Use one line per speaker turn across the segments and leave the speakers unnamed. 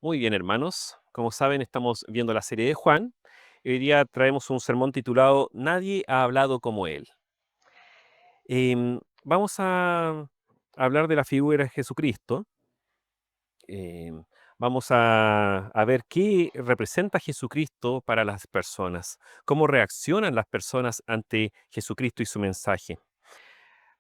Muy bien, hermanos. Como saben, estamos viendo la serie de Juan. Y hoy día traemos un sermón titulado Nadie ha hablado como él. Vamos a hablar de la figura de Jesucristo. em, Vamos a ver qué representa Jesucristo para las personas, cómo reaccionan las personas ante Jesucristo y su mensaje.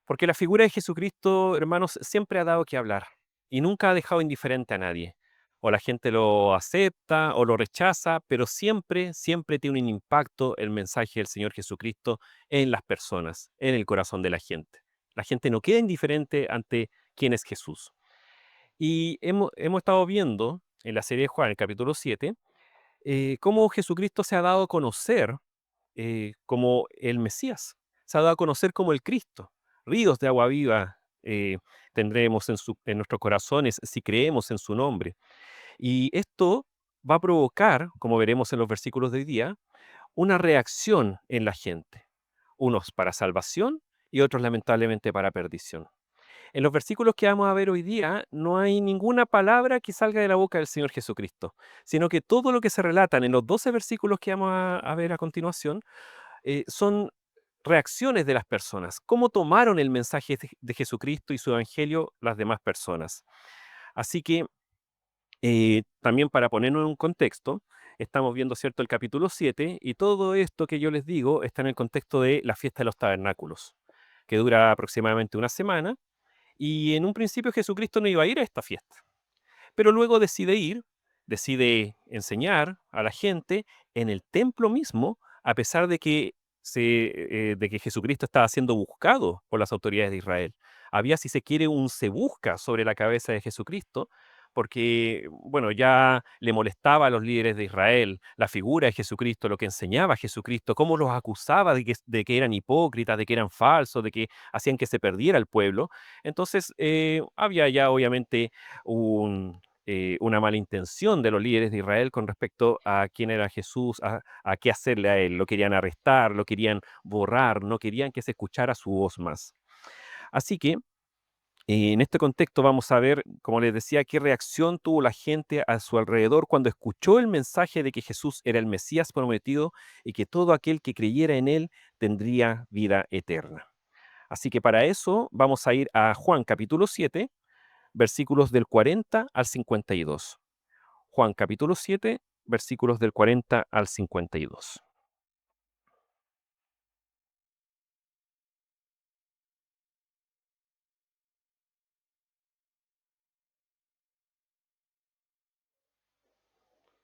Porque la figura de Jesucristo, hermanos, siempre ha dado que hablar y nunca ha dejado indiferente a nadie. O la gente lo acepta o lo rechaza, pero siempre, siempre tiene un impacto el mensaje del Señor Jesucristo en las personas, en el corazón de la gente. La gente no queda indiferente ante quién es Jesús. Y hemos estado viendo en la serie de Juan, el capítulo 7, cómo Jesucristo se ha dado a conocer como el Mesías. Se ha dado a conocer como el Cristo. Ríos de agua viva tendremos en nuestros corazones si creemos en su nombre. Y esto va a provocar, como veremos en los versículos de hoy día, una reacción en la gente. Unos para salvación y otros lamentablemente para perdición. En los versículos que vamos a ver hoy día no hay ninguna palabra que salga de la boca del Señor Jesucristo, sino que todo lo que se relatan en los 12 versículos que vamos a ver a continuación son reacciones de las personas, cómo tomaron el mensaje de Jesucristo y su evangelio las demás personas. Así que también para ponernos en un contexto, estamos viendo, ¿cierto?, el capítulo 7 y todo esto que yo les digo está en el contexto de la fiesta de los tabernáculos, que dura aproximadamente una semana y en un principio Jesucristo no iba a ir a esta fiesta, pero luego decide enseñar a la gente en el templo mismo, a pesar de que Jesucristo estaba siendo buscado por las autoridades de Israel. Había, si se quiere, un se busca sobre la cabeza de Jesucristo, porque, bueno, ya le molestaba a los líderes de Israel la figura de Jesucristo, lo que enseñaba Jesucristo, cómo los acusaba de que eran hipócritas, de que eran falsos, de que hacían que se perdiera el pueblo. Entonces, había ya obviamente una mala intención de los líderes de Israel con respecto a quién era Jesús, a qué hacerle a él. Lo querían arrestar, lo querían borrar, no querían que se escuchara su voz más. Así que en este contexto vamos a ver, como les decía, qué reacción tuvo la gente a su alrededor cuando escuchó el mensaje de que Jesús era el Mesías prometido y que todo aquel que creyera en él tendría vida eterna. Así que para eso vamos a ir a Juan capítulo 7, versículos del 40 al 52. Juan capítulo 7, versículos del 40 al 52.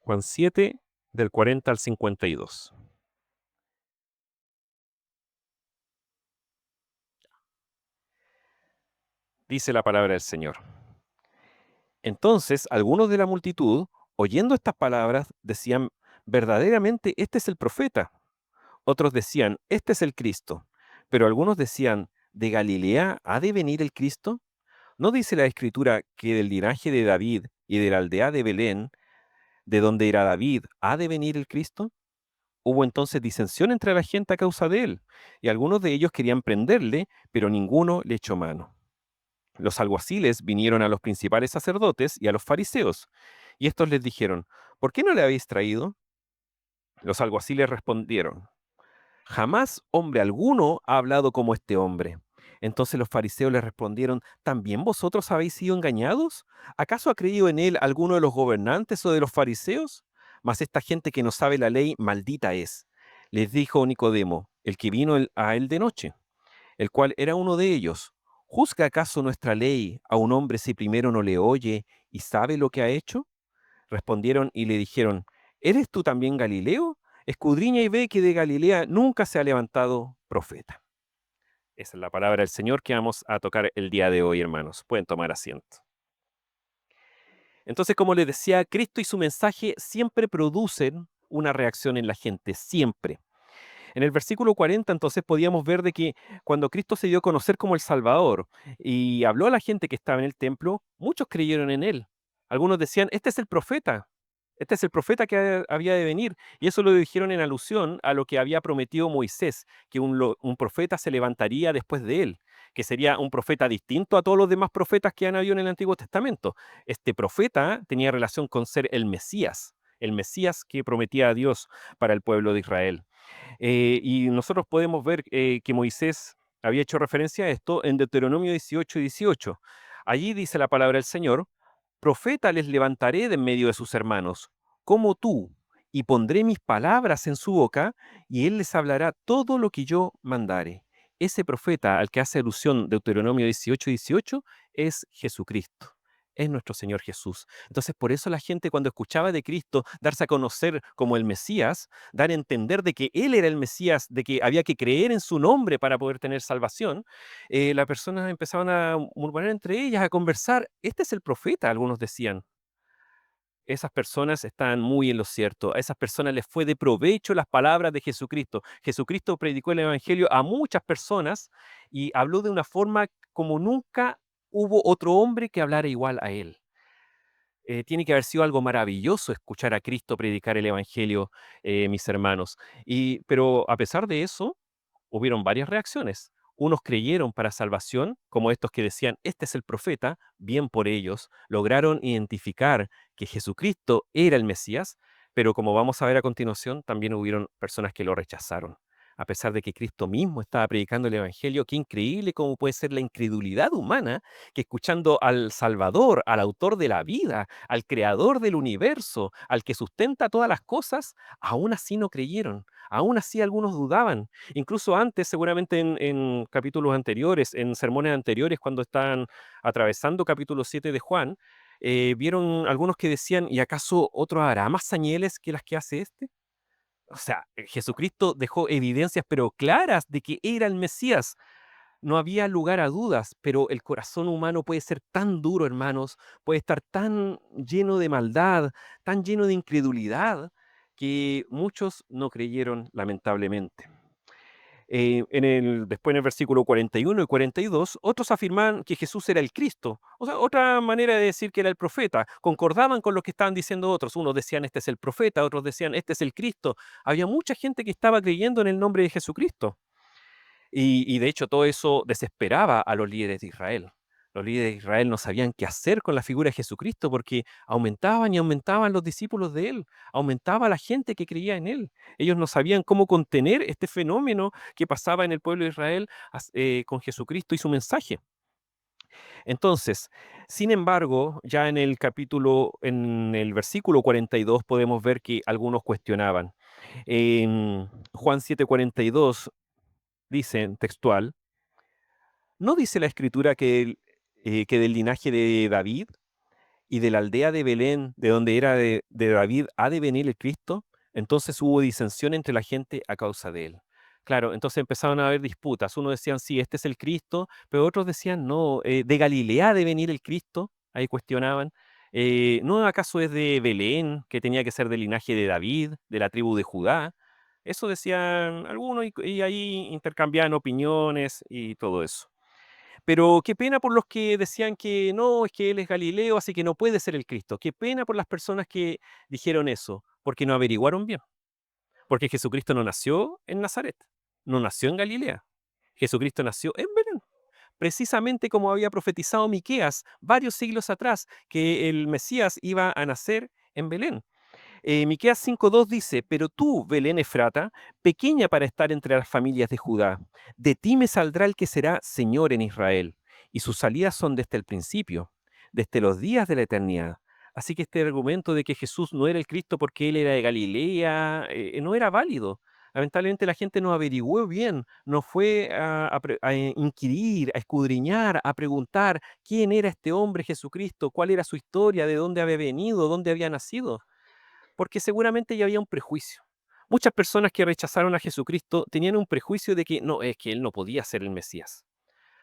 Juan 7, del 40 al 52. Dice la palabra del Señor. Entonces algunos de la multitud, oyendo estas palabras, decían, verdaderamente este es el profeta. Otros decían, este es el Cristo. Pero algunos decían, ¿de Galilea ha de venir el Cristo? ¿No dice la Escritura que del linaje de David y de la aldea de Belén, de donde era David, ha de venir el Cristo? Hubo entonces disensión entre la gente a causa de él, y algunos de ellos querían prenderle, pero ninguno le echó mano. Los alguaciles vinieron a los principales sacerdotes y a los fariseos, y estos les dijeron, ¿por qué no le habéis traído? Los alguaciles respondieron, jamás hombre alguno ha hablado como este hombre. Entonces los fariseos les respondieron, ¿también vosotros habéis sido engañados? ¿Acaso ha creído en él alguno de los gobernantes o de los fariseos? Mas esta gente que no sabe la ley, maldita es. Les dijo Nicodemo, el que vino a él de noche, el cual era uno de ellos. ¿Juzga acaso nuestra ley a un hombre si primero no le oye y sabe lo que ha hecho? Respondieron y le dijeron, ¿eres tú también Galileo? Escudriña y ve que de Galilea nunca se ha levantado profeta. Esa es la palabra del Señor que vamos a tocar el día de hoy, hermanos. Pueden tomar asiento. Entonces, como les decía, Cristo y su mensaje siempre producen una reacción en la gente, siempre. En el versículo 40, entonces, podíamos ver de que cuando Cristo se dio a conocer como el Salvador y habló a la gente que estaba en el templo, muchos creyeron en él. Algunos decían, este es el profeta que había de venir. Y eso lo dijeron en alusión a lo que había prometido Moisés, que un profeta se levantaría después de él, que sería un profeta distinto a todos los demás profetas que han habido en el Antiguo Testamento. Este profeta tenía relación con ser el Mesías que prometía a Dios para el pueblo de Israel. Y nosotros podemos ver que Moisés había hecho referencia a esto en Deuteronomio 18:18. Allí dice la palabra del Señor: profeta les levantaré de en medio de sus hermanos, como tú, y pondré mis palabras en su boca, y él les hablará todo lo que yo mandare. Ese profeta al que hace alusión Deuteronomio 18:18 es Jesucristo. Es nuestro Señor Jesús. Entonces, por eso la gente cuando escuchaba de Cristo darse a conocer como el Mesías, dar a entender de que Él era el Mesías, de que había que creer en su nombre para poder tener salvación, las personas empezaban a murmurar entre ellas, a conversar. Este es el profeta, algunos decían. Esas personas están muy en lo cierto. A esas personas les fue de provecho las palabras de Jesucristo. Jesucristo predicó el Evangelio a muchas personas y habló de una forma como nunca hubo otro hombre que hablara igual a él. Tiene que haber sido algo maravilloso escuchar a Cristo predicar el Evangelio, mis hermanos. Pero a pesar de eso, hubieron varias reacciones. Unos creyeron para salvación, como estos que decían, este es el profeta, bien por ellos, lograron identificar que Jesucristo era el Mesías, pero como vamos a ver a continuación, también hubieron personas que lo rechazaron. A pesar de que Cristo mismo estaba predicando el Evangelio, qué increíble cómo puede ser la incredulidad humana que escuchando al Salvador, al autor de la vida, al creador del universo, al que sustenta todas las cosas, aún así no creyeron, aún así algunos dudaban. Incluso antes, seguramente en capítulos anteriores, en sermones anteriores, cuando estaban atravesando capítulo 7 de Juan, vieron algunos que decían, ¿y acaso otro hará más señales que las que hace este? O sea, Jesucristo dejó evidencias pero claras de que era el Mesías. No había lugar a dudas, pero el corazón humano puede ser tan duro, hermanos, puede estar tan lleno de maldad, tan lleno de incredulidad, que muchos no creyeron lamentablemente. Después en el versículo 41 y 42, otros afirmaban que Jesús era el Cristo. O sea, otra manera de decir que era el profeta. Concordaban con lo que estaban diciendo otros. Unos decían, este es el profeta, otros decían, este es el Cristo. Había mucha gente que estaba creyendo en el nombre de Jesucristo. Y de hecho todo eso desesperaba a los líderes de Israel. Los líderes de Israel no sabían qué hacer con la figura de Jesucristo porque aumentaban y aumentaban los discípulos de él, aumentaba la gente que creía en él. Ellos no sabían cómo contener este fenómeno que pasaba en el pueblo de Israel con Jesucristo y su mensaje. Entonces, sin embargo, ya en el versículo 42 podemos ver que algunos cuestionaban. En Juan 7:42 dice textual: ¿no dice la escritura que del linaje de David y de la aldea de Belén, de donde era de David, ha de venir el Cristo? Entonces hubo disensión entre la gente a causa de él. Claro, entonces empezaron a haber disputas. Unos decían, sí, este es el Cristo, pero otros decían, no, de Galilea ha de venir el Cristo. Ahí cuestionaban. ¿No acaso es de Belén, que tenía que ser del linaje de David, de la tribu de Judá? Eso decían algunos y ahí intercambiaban opiniones y todo eso. Pero qué pena por los que decían que no, es que él es Galileo, así que no puede ser el Cristo. Qué pena por las personas que dijeron eso, porque no averiguaron bien. Porque Jesucristo no nació en Nazaret, no nació en Galilea. Jesucristo nació en Belén, precisamente como había profetizado Miqueas varios siglos atrás, que el Mesías iba a nacer en Belén. Miqueas 5:2 dice: pero tú, Belén Efrata, pequeña para estar entre las familias de Judá, de ti me saldrá el que será Señor en Israel, y sus salidas son desde el principio, desde los días de la eternidad. Así que este argumento de que Jesús no era el Cristo porque él era de Galilea, no era válido. Lamentablemente la gente no averiguó bien, no fue a inquirir, a escudriñar, a preguntar quién era este hombre Jesucristo, cuál era su historia, de dónde había venido, dónde había nacido, porque seguramente ya había un prejuicio. Muchas personas que rechazaron a Jesucristo tenían un prejuicio de que no, es que él no podía ser el Mesías.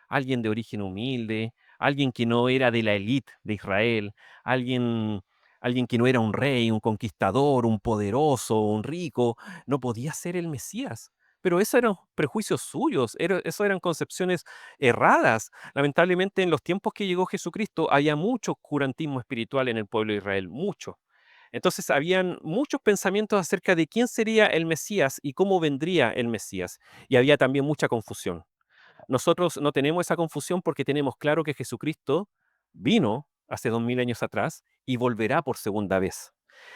Alguien de origen humilde, alguien que no era de la élite de Israel, alguien, alguien que no era un rey, un conquistador, un poderoso, un rico, no podía ser el Mesías. Pero esos eran prejuicios suyos, eso eran concepciones erradas. Lamentablemente, en los tiempos que llegó Jesucristo, había mucho curantismo espiritual en el pueblo de Israel, mucho. Entonces habían muchos pensamientos acerca de quién sería el Mesías y cómo vendría el Mesías. Y había también mucha confusión. Nosotros no tenemos esa confusión porque tenemos claro que Jesucristo vino hace 2000 años atrás y volverá por segunda vez.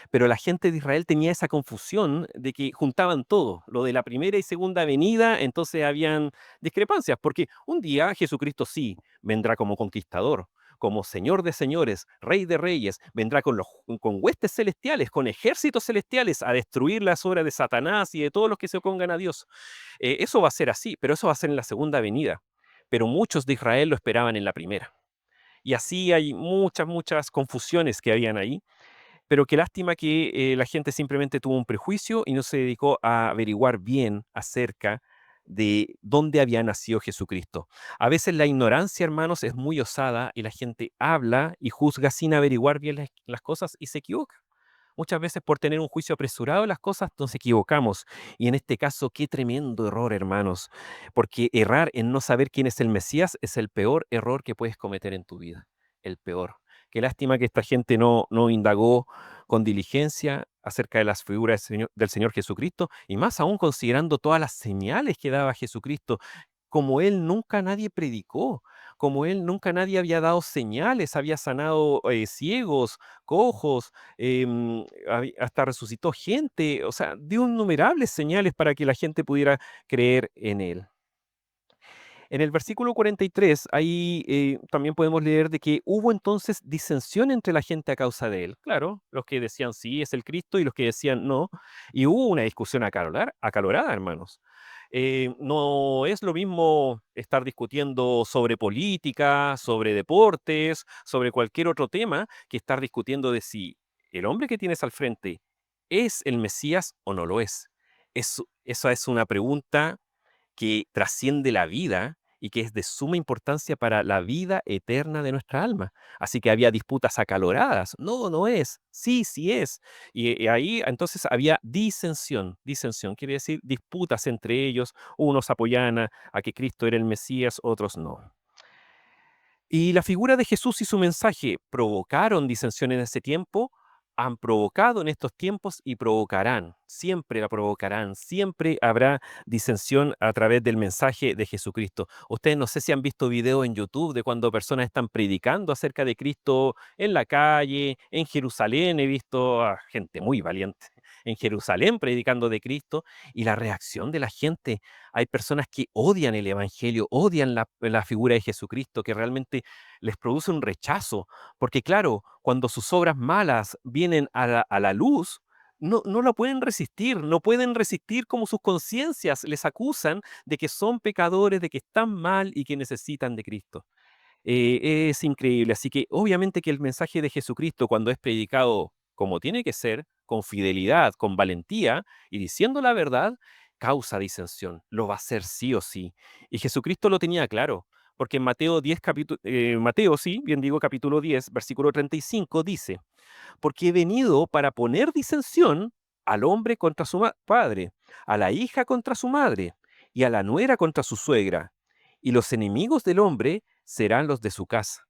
Pero la gente de Israel tenía esa confusión de que juntaban todo, lo de la primera y segunda venida, entonces habían discrepancias, porque un día Jesucristo sí vendrá como conquistador, como Señor de señores, Rey de reyes, vendrá con huestes celestiales, con ejércitos celestiales a destruir las obras de Satanás y de todos los que se opongan a Dios. Eso va a ser así, pero eso va a ser en la segunda venida. Pero muchos de Israel lo esperaban en la primera. Y así hay muchas, muchas confusiones que habían ahí, pero qué lástima que la gente simplemente tuvo un prejuicio y no se dedicó a averiguar bien acerca de dónde había nacido Jesucristo. A veces la ignorancia, hermanos, es muy osada y la gente habla y juzga sin averiguar bien las cosas y se equivoca. Muchas veces por tener un juicio apresurado de las cosas nos equivocamos. Y en este caso, qué tremendo error, hermanos. Porque errar en no saber quién es el Mesías es el peor error que puedes cometer en tu vida. El peor. Qué lástima que esta gente no indagó con diligencia acerca de las figuras del Señor Jesucristo y más aún considerando todas las señales que daba Jesucristo, como Él nunca nadie predicó, como Él nunca nadie había dado señales, había sanado ciegos, cojos, hasta resucitó gente, o sea, dio innumerables señales para que la gente pudiera creer en Él. En el versículo 43, ahí también podemos leer de que hubo entonces disensión entre la gente a causa de él. Claro, los que decían sí es el Cristo y los que decían no. Y hubo una discusión acalorada, hermanos. No es lo mismo estar discutiendo sobre política, sobre deportes, sobre cualquier otro tema, que estar discutiendo de si el hombre que tienes al frente es el Mesías o no lo es. Esa es una pregunta que trasciende la vida y que es de suma importancia para la vida eterna de nuestra alma. Así que había disputas acaloradas. No, no es. Sí, sí es. Y ahí entonces había disensión. Disensión quiere decir disputas entre ellos. Unos apoyaban a que Cristo era el Mesías, otros no. Y la figura de Jesús y su mensaje provocaron disensión en ese tiempo, han provocado en estos tiempos y provocarán, siempre la provocarán, siempre habrá disensión a través del mensaje de Jesucristo. Ustedes no sé si han visto videos en YouTube de cuando personas están predicando acerca de Cristo en la calle, en Jerusalén, he visto a gente muy valiente en Jerusalén predicando de Cristo y la reacción de la gente. Hay personas que odian el Evangelio, odian la figura de Jesucristo, que realmente les produce un rechazo, porque claro, cuando sus obras malas vienen a la luz, no la pueden resistir, no pueden resistir como sus conciencias les acusan de que son pecadores, de que están mal y que necesitan de Cristo. Es increíble. Así que obviamente que el mensaje de Jesucristo, cuando es predicado como tiene que ser, con fidelidad, con valentía y diciendo la verdad, causa disensión. Lo va a hacer sí o sí. Y Jesucristo lo tenía claro, porque en Mateo 10, Mateo, sí, bien digo, capítulo 10, versículo 35, dice, porque he venido para poner disensión al hombre contra su padre, a la hija contra su madre, y a la nuera contra su suegra, y los enemigos del hombre serán los de su casa.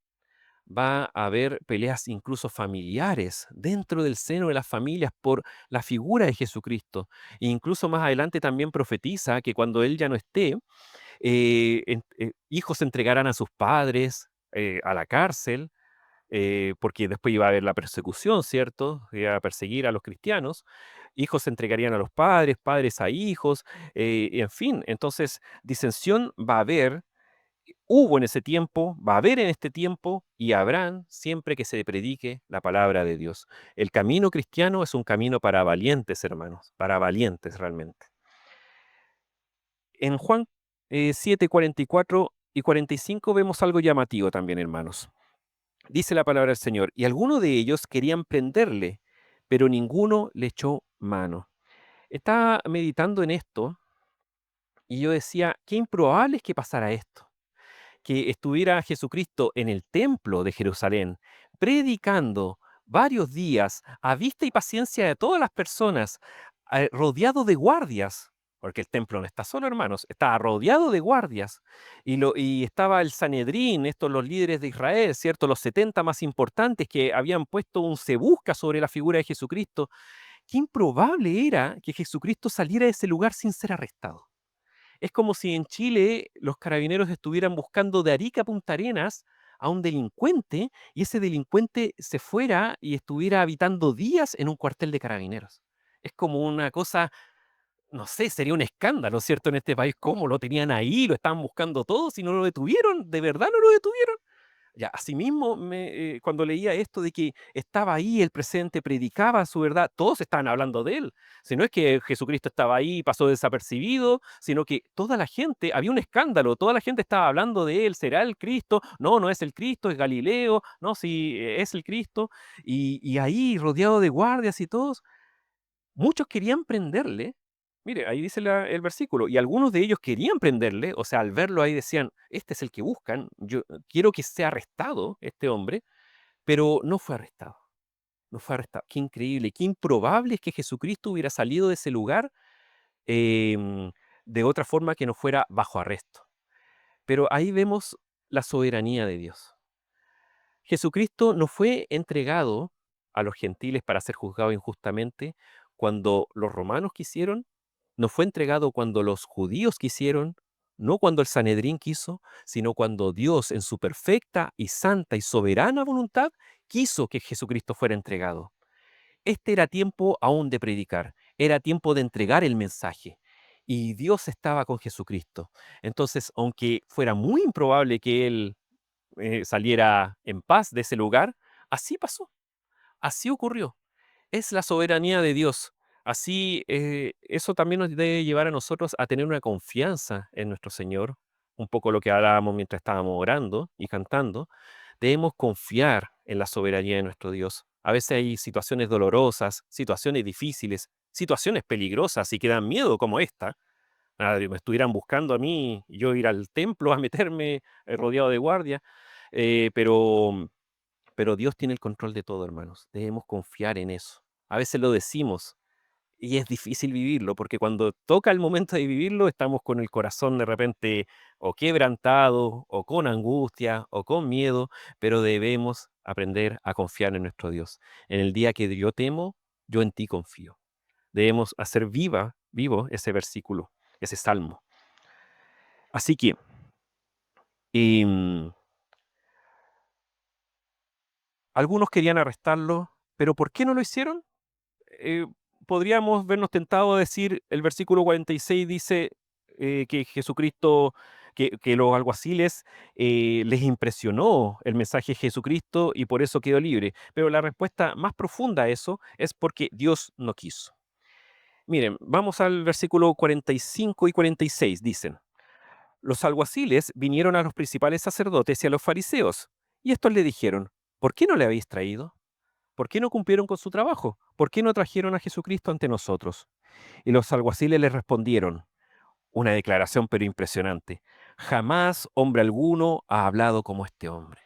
Va a haber peleas incluso familiares dentro del seno de las familias por la figura de Jesucristo. E incluso más adelante también profetiza que cuando Él ya no esté, hijos entregarán a sus padres a la cárcel, porque después iba a haber la persecución, ¿cierto? Iba a perseguir a los cristianos. Hijos se entregarían a los padres, padres a hijos, y en fin. Entonces, disensión va a haber, hubo en ese tiempo, va a haber en este tiempo y habrán siempre que se predique la palabra de Dios. El camino cristiano es un camino para valientes, hermanos, para valientes realmente. En Juan 7, 44 y 45 vemos algo llamativo también, hermanos. Dice la palabra del Señor, y algunos de ellos querían prenderle, pero ninguno le echó mano. Estaba meditando en esto y yo decía, qué improbable es que pasara esto, que estuviera Jesucristo en el templo de Jerusalén, predicando varios días a vista y paciencia de todas las personas, rodeado de guardias, porque el templo no está solo, hermanos, estaba rodeado de guardias, y estaba el Sanedrín, estos los líderes de Israel, ¿cierto? Los 70 más importantes que habían puesto un se busca sobre la figura de Jesucristo. Qué improbable era que Jesucristo saliera de ese lugar sin ser arrestado. Es como si en Chile los carabineros estuvieran buscando de Arica a Punta Arenas a un delincuente y ese delincuente se fuera y estuviera habitando días en un cuartel de carabineros. Es como una cosa, no sé, sería un escándalo, ¿cierto? En este país, ¿cómo lo tenían ahí? Lo estaban buscando todos y no lo detuvieron. ¿De verdad no lo detuvieron? Ya, asimismo, cuando leía esto de que estaba ahí el presente, predicaba su verdad, todos estaban hablando de él. Si no es que Jesucristo estaba ahí y pasó desapercibido, sino que toda la gente, había un escándalo, toda la gente estaba hablando de él, ¿será el Cristo? No, no es el Cristo, es Galileo, no, sí, es el Cristo. Y ahí, rodeado de guardias y todos, muchos querían prenderle. Mire, ahí dice el versículo, y algunos de ellos querían prenderle, o sea, al verlo ahí decían, este es el que buscan, yo quiero que sea arrestado este hombre, pero no fue arrestado, no fue arrestado. Qué increíble, qué improbable es que Jesucristo hubiera salido de ese lugar em, de otra forma que no fuera bajo arresto. Pero ahí vemos la soberanía de Dios. Jesucristo no fue entregado a los gentiles para ser juzgado injustamente cuando los romanos quisieron, no fue entregado cuando los judíos quisieron, no cuando el Sanedrín quiso, sino cuando Dios en su perfecta y santa y soberana voluntad quiso que Jesucristo fuera entregado. Este era tiempo aún de predicar, era tiempo de entregar el mensaje. Y Dios estaba con Jesucristo. Entonces, aunque fuera muy improbable que Él saliera en paz de ese lugar, así pasó, así ocurrió. Es la soberanía de Dios. Así, eso también nos debe llevar a nosotros a tener una confianza en nuestro Señor, un poco lo que hablábamos mientras estábamos orando y cantando. Debemos confiar en la soberanía de nuestro Dios. A veces hay situaciones dolorosas, situaciones difíciles, situaciones peligrosas y que dan miedo como esta. Me estuvieran buscando a mí, y yo ir al templo a meterme rodeado de guardia, eh, pero, pero Dios tiene el control de todo, hermanos. Debemos confiar en eso. A veces lo decimos y es difícil vivirlo, porque cuando toca el momento de vivirlo, estamos con el corazón de repente o quebrantado, o con angustia, o con miedo, pero debemos aprender a confiar en nuestro Dios. En el día que yo temo, yo en ti confío. Debemos hacer vivo ese versículo, ese salmo. Así que, em, algunos querían arrestarlo, pero ¿por qué no lo hicieron? eh, Podríamos vernos tentados a decir, el versículo 46 dice que Jesucristo, que los alguaciles les impresionó el mensaje de Jesucristo y por eso quedó libre. Pero la respuesta más profunda a eso es porque Dios no quiso. Miren, vamos al versículo 45 y 46, dicen. Los alguaciles vinieron a los principales sacerdotes y a los fariseos, y estos le dijeron, ¿por qué no le habéis traído? ¿Por qué no cumplieron con su trabajo? ¿Por qué no trajeron a Jesucristo ante nosotros? Y los alguaciles les respondieron, una declaración pero impresionante, jamás hombre alguno ha hablado como este hombre.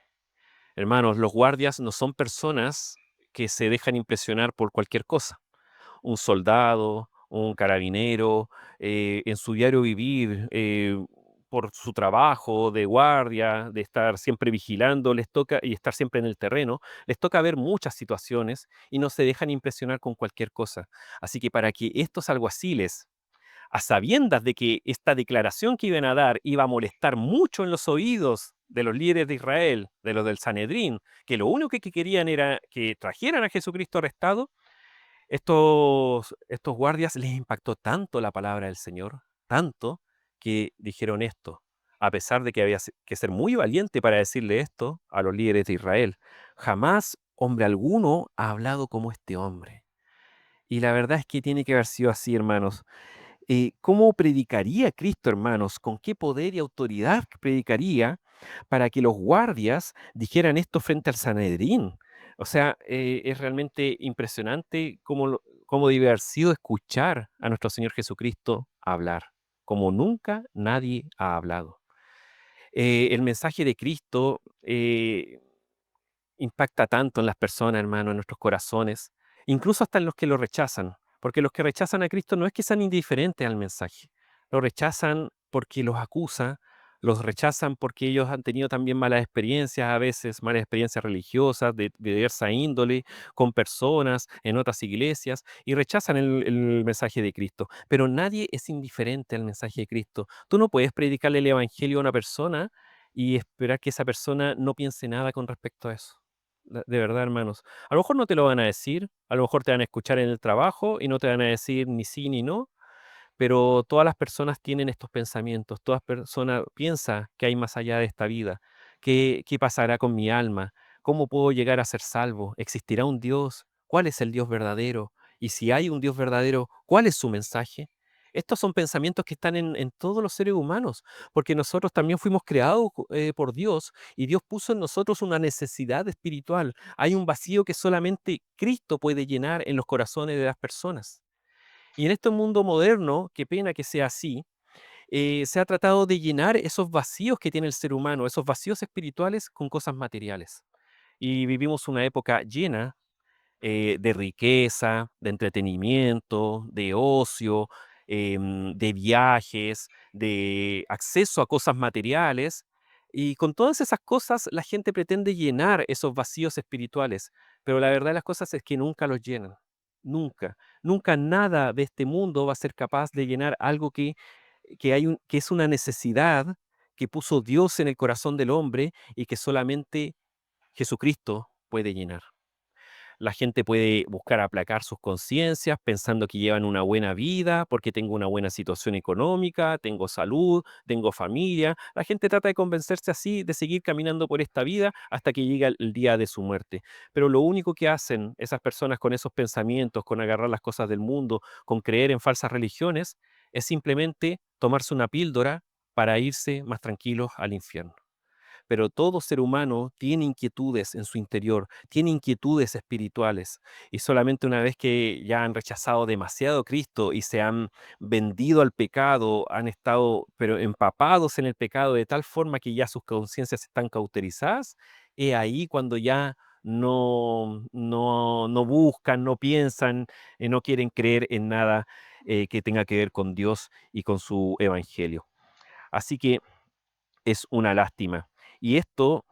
Hermanos, los guardias no son personas que se dejan impresionar por cualquier cosa. Un soldado, un carabinero, en su diario vivir, por su trabajo de guardia, de estar siempre vigilando, les toca, y estar siempre en el terreno, les toca ver muchas situaciones y no se dejan impresionar con cualquier cosa. Así que para que estos alguaciles, a sabiendas de que esta declaración que iban a dar iba a molestar mucho en los oídos de los líderes de Israel, de los del Sanedrín, que lo único que querían era que trajeran a Jesucristo arrestado, estos guardias les impactó tanto la palabra del Señor, tanto, que dijeron esto, a pesar de que había que ser muy valiente para decirle esto a los líderes de Israel. Jamás hombre alguno ha hablado como este hombre. Y la verdad es que tiene que haber sido así, hermanos. ¿Cómo predicaría Cristo, hermanos? ¿Con qué poder y autoridad predicaría para que los guardias dijeran esto frente al Sanedrín? O sea, es realmente impresionante cómo debe haber sido escuchar a nuestro Señor Jesucristo hablar, como nunca nadie ha hablado. El mensaje de Cristo impacta tanto en las personas, hermano, en nuestros corazones, incluso hasta en los que lo rechazan, porque los que rechazan a Cristo no es que sean indiferentes al mensaje, lo rechazan porque los acusa, Los rechazan porque ellos han tenido también malas experiencias, a veces malas experiencias religiosas de diversa índole, con personas en otras iglesias, y rechazan el mensaje de Cristo. Pero nadie es indiferente al mensaje de Cristo. Tú no puedes predicarle el evangelio a una persona y esperar que esa persona no piense nada con respecto a eso. De verdad, hermanos. A lo mejor no te lo van a decir, a lo mejor te van a escuchar en el trabajo y no te van a decir ni sí ni no, pero todas las personas tienen estos pensamientos, todas personas piensan que hay más allá de esta vida. ¿Qué pasará con mi alma? ¿Cómo puedo llegar a ser salvo? ¿Existirá un Dios? ¿Cuál es el Dios verdadero? Y si hay un Dios verdadero, ¿cuál es su mensaje? Estos son pensamientos que están en todos los seres humanos, porque nosotros también fuimos creados por Dios y Dios puso en nosotros una necesidad espiritual. Hay un vacío que solamente Cristo puede llenar en los corazones de las personas. Y en este mundo moderno, qué pena que sea así, se ha tratado de llenar esos vacíos que tiene el ser humano, esos vacíos espirituales con cosas materiales. Y vivimos una época llena de riqueza, de entretenimiento, de ocio, de viajes, de acceso a cosas materiales. Y con todas esas cosas la gente pretende llenar esos vacíos espirituales, pero la verdad de las cosas es que nunca los llenan. Nunca, nunca nada de este mundo va a ser capaz de llenar algo que es una necesidad que puso Dios en el corazón del hombre y que solamente Jesucristo puede llenar. La gente puede buscar aplacar sus conciencias pensando que llevan una buena vida porque tengo una buena situación económica, tengo salud, tengo familia. La gente trata de convencerse así de seguir caminando por esta vida hasta que llega el día de su muerte. Pero lo único que hacen esas personas con esos pensamientos, con agarrar las cosas del mundo, con creer en falsas religiones, es simplemente tomarse una píldora para irse más tranquilos al infierno. Pero todo ser humano tiene inquietudes en su interior, tiene inquietudes espirituales. Y solamente una vez que ya han rechazado demasiado a Cristo y se han vendido al pecado, han estado pero empapados en el pecado de tal forma que ya sus conciencias están cauterizadas, es ahí cuando ya no buscan, no piensan, no quieren creer en nada que tenga que ver con Dios y con su evangelio. Así que es una lástima. Y esto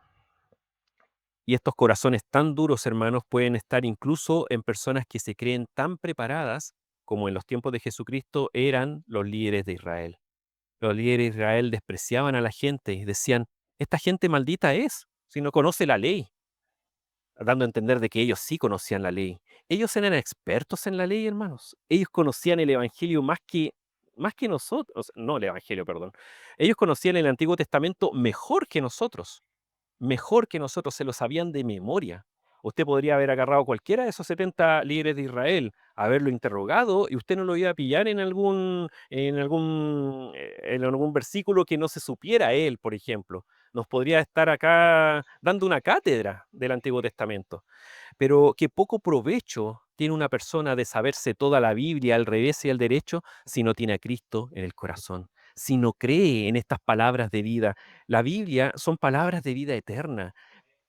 y estos corazones tan duros, hermanos, pueden estar incluso en personas que se creen tan preparadas como en los tiempos de Jesucristo eran los líderes de Israel. Los líderes de Israel despreciaban a la gente y decían, esta gente maldita es, si no conoce la ley, dando a entender de que ellos sí conocían la ley. Ellos eran expertos en la ley, hermanos. Ellos conocían el Evangelio más que nosotros, no el Evangelio, perdón. Ellos conocían el Antiguo Testamento mejor que nosotros, se lo sabían de memoria. Usted podría haber agarrado cualquiera de esos 70 líderes de Israel, haberlo interrogado y usted no lo iba a pillar en algún versículo que no se supiera él, por ejemplo. Nos podría estar acá dando una cátedra del Antiguo Testamento. Pero qué poco provecho tiene una persona de saberse toda la Biblia al revés y al derecho si no tiene a Cristo en el corazón, si no cree en estas palabras de vida. La Biblia son palabras de vida eterna,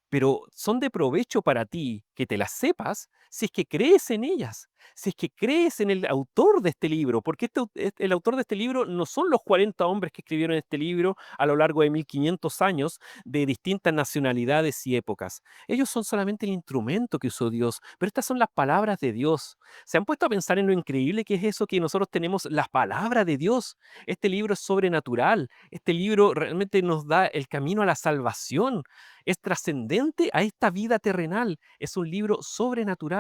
pero son de provecho para ti que te las sepas si es que crees en ellas, si es que crees en el autor de este libro, porque el autor de este libro no son los 40 hombres que escribieron este libro a lo largo de 1500 años de distintas nacionalidades y épocas. Ellos son solamente el instrumento que usó Dios, pero estas son las palabras de Dios. ¿Se han puesto a pensar en lo increíble que es eso que nosotros tenemos la palabra de Dios? Este libro es sobrenatural, este libro realmente nos da el camino a la salvación, es trascendente a esta vida terrenal, es un libro sobrenatural.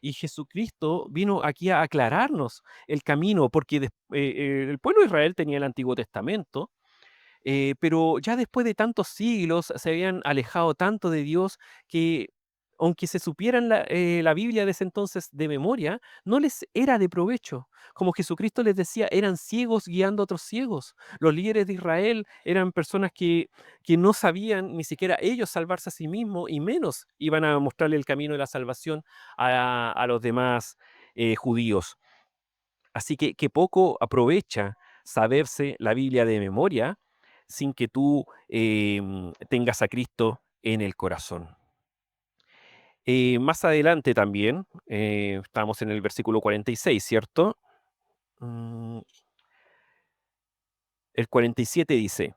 Y Jesucristo vino aquí a aclararnos el camino, porque el pueblo de Israel tenía el Antiguo Testamento, pero ya después de tantos siglos se habían alejado tanto de Dios que, aunque se supieran la Biblia de ese entonces de memoria, no les era de provecho. Como Jesucristo les decía, eran ciegos guiando a otros ciegos. Los líderes de Israel eran personas que no sabían ni siquiera ellos salvarse a sí mismos y menos iban a mostrarle el camino de la salvación a los demás judíos. Así que poco aprovecha saberse la Biblia de memoria sin que tú tengas a Cristo en el corazón. Más adelante también, estamos en el versículo 46, ¿cierto? Mm, el 47 dice,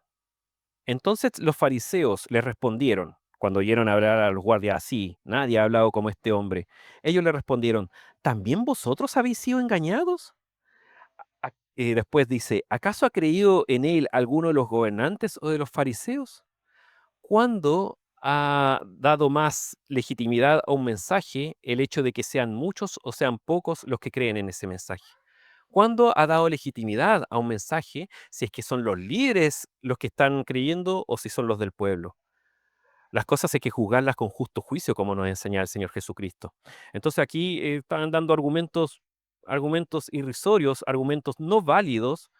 Entonces los fariseos le respondieron, cuando oyeron hablar a los guardias así, nadie ha hablado como este hombre. Ellos le respondieron, ¿también vosotros habéis sido engañados? Después dice, ¿acaso ha creído en él alguno de los gobernantes o de los fariseos? ¿Cuándo ha dado más legitimidad a un mensaje el hecho de que sean muchos o sean pocos los que creen en ese mensaje? ¿Cuándo ha dado legitimidad a un mensaje si es que son los líderes los que están creyendo o si son los del pueblo? Las cosas hay que juzgarlas con justo juicio, como nos enseña el Señor Jesucristo. Entonces aquí están dando argumentos irrisorios, argumentos no válidos.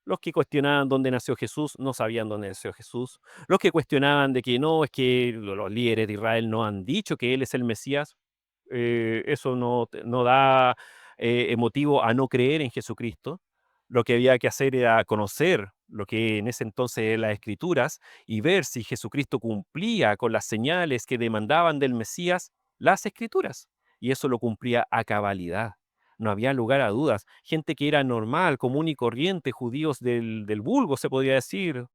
Los que cuestionaban dónde nació Jesús no sabían dónde nació Jesús. Los que cuestionaban de que no, es que los líderes de Israel no han dicho que Él es el Mesías, eso no da motivo a no creer en Jesucristo. Lo que había que hacer era conocer lo que en ese entonces eran las Escrituras y ver si Jesucristo cumplía con las señales que demandaban del Mesías las Escrituras. Y eso lo cumplía a cabalidad. No había lugar a dudas. Gente que era normal, común y corriente, judíos del vulgo, se podría decir,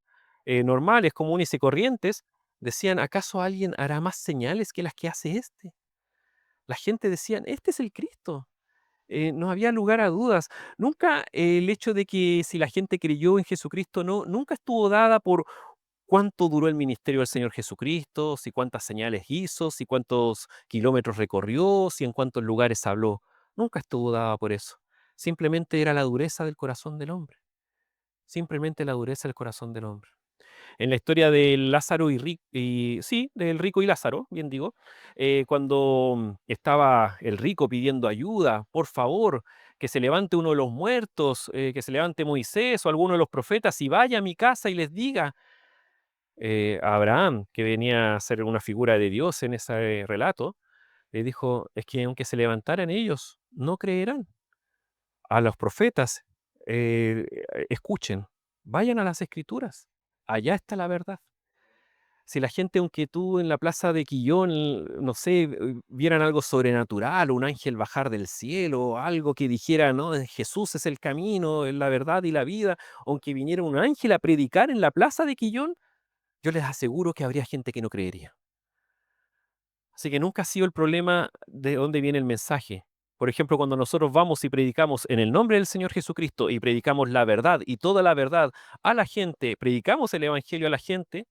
normales, comunes y corrientes, decían, ¿acaso alguien hará más señales que las que hace este? La gente decía, este es el Cristo. No había lugar a dudas. Nunca el hecho de que si la gente creyó en Jesucristo no, nunca estuvo dada por cuánto duró el ministerio del Señor Jesucristo, si cuántas señales hizo, si cuántos kilómetros recorrió, si en cuántos lugares habló. Nunca estuvo dada por eso. Simplemente era la dureza del corazón del hombre. Simplemente la dureza del corazón del hombre. En la historia de Lázaro sí, del rico y Lázaro, bien digo, cuando estaba el rico pidiendo ayuda, por favor, que se levante uno de los muertos, que se levante Moisés o alguno de los profetas y vaya a mi casa y les diga, a Abraham, que venía a ser una figura de Dios en ese relato, le dijo, es que aunque se levantaran ellos, no creerán. A los profetas, escuchen, vayan a las escrituras, allá está la verdad. Si la gente, aunque tú en la plaza de Quillón, no sé, vieran algo sobrenatural, un ángel bajar del cielo, algo que dijera, no, Jesús es el camino, es la verdad y la vida, aunque viniera un ángel a predicar en la plaza de Quillón, yo les aseguro que habría gente que no creería. Así que nunca ha sido el problema de dónde viene el mensaje. Por ejemplo, cuando nosotros vamos y predicamos en el nombre del Señor Jesucristo y predicamos la verdad y toda la verdad a la gente, predicamos el Evangelio a la gente,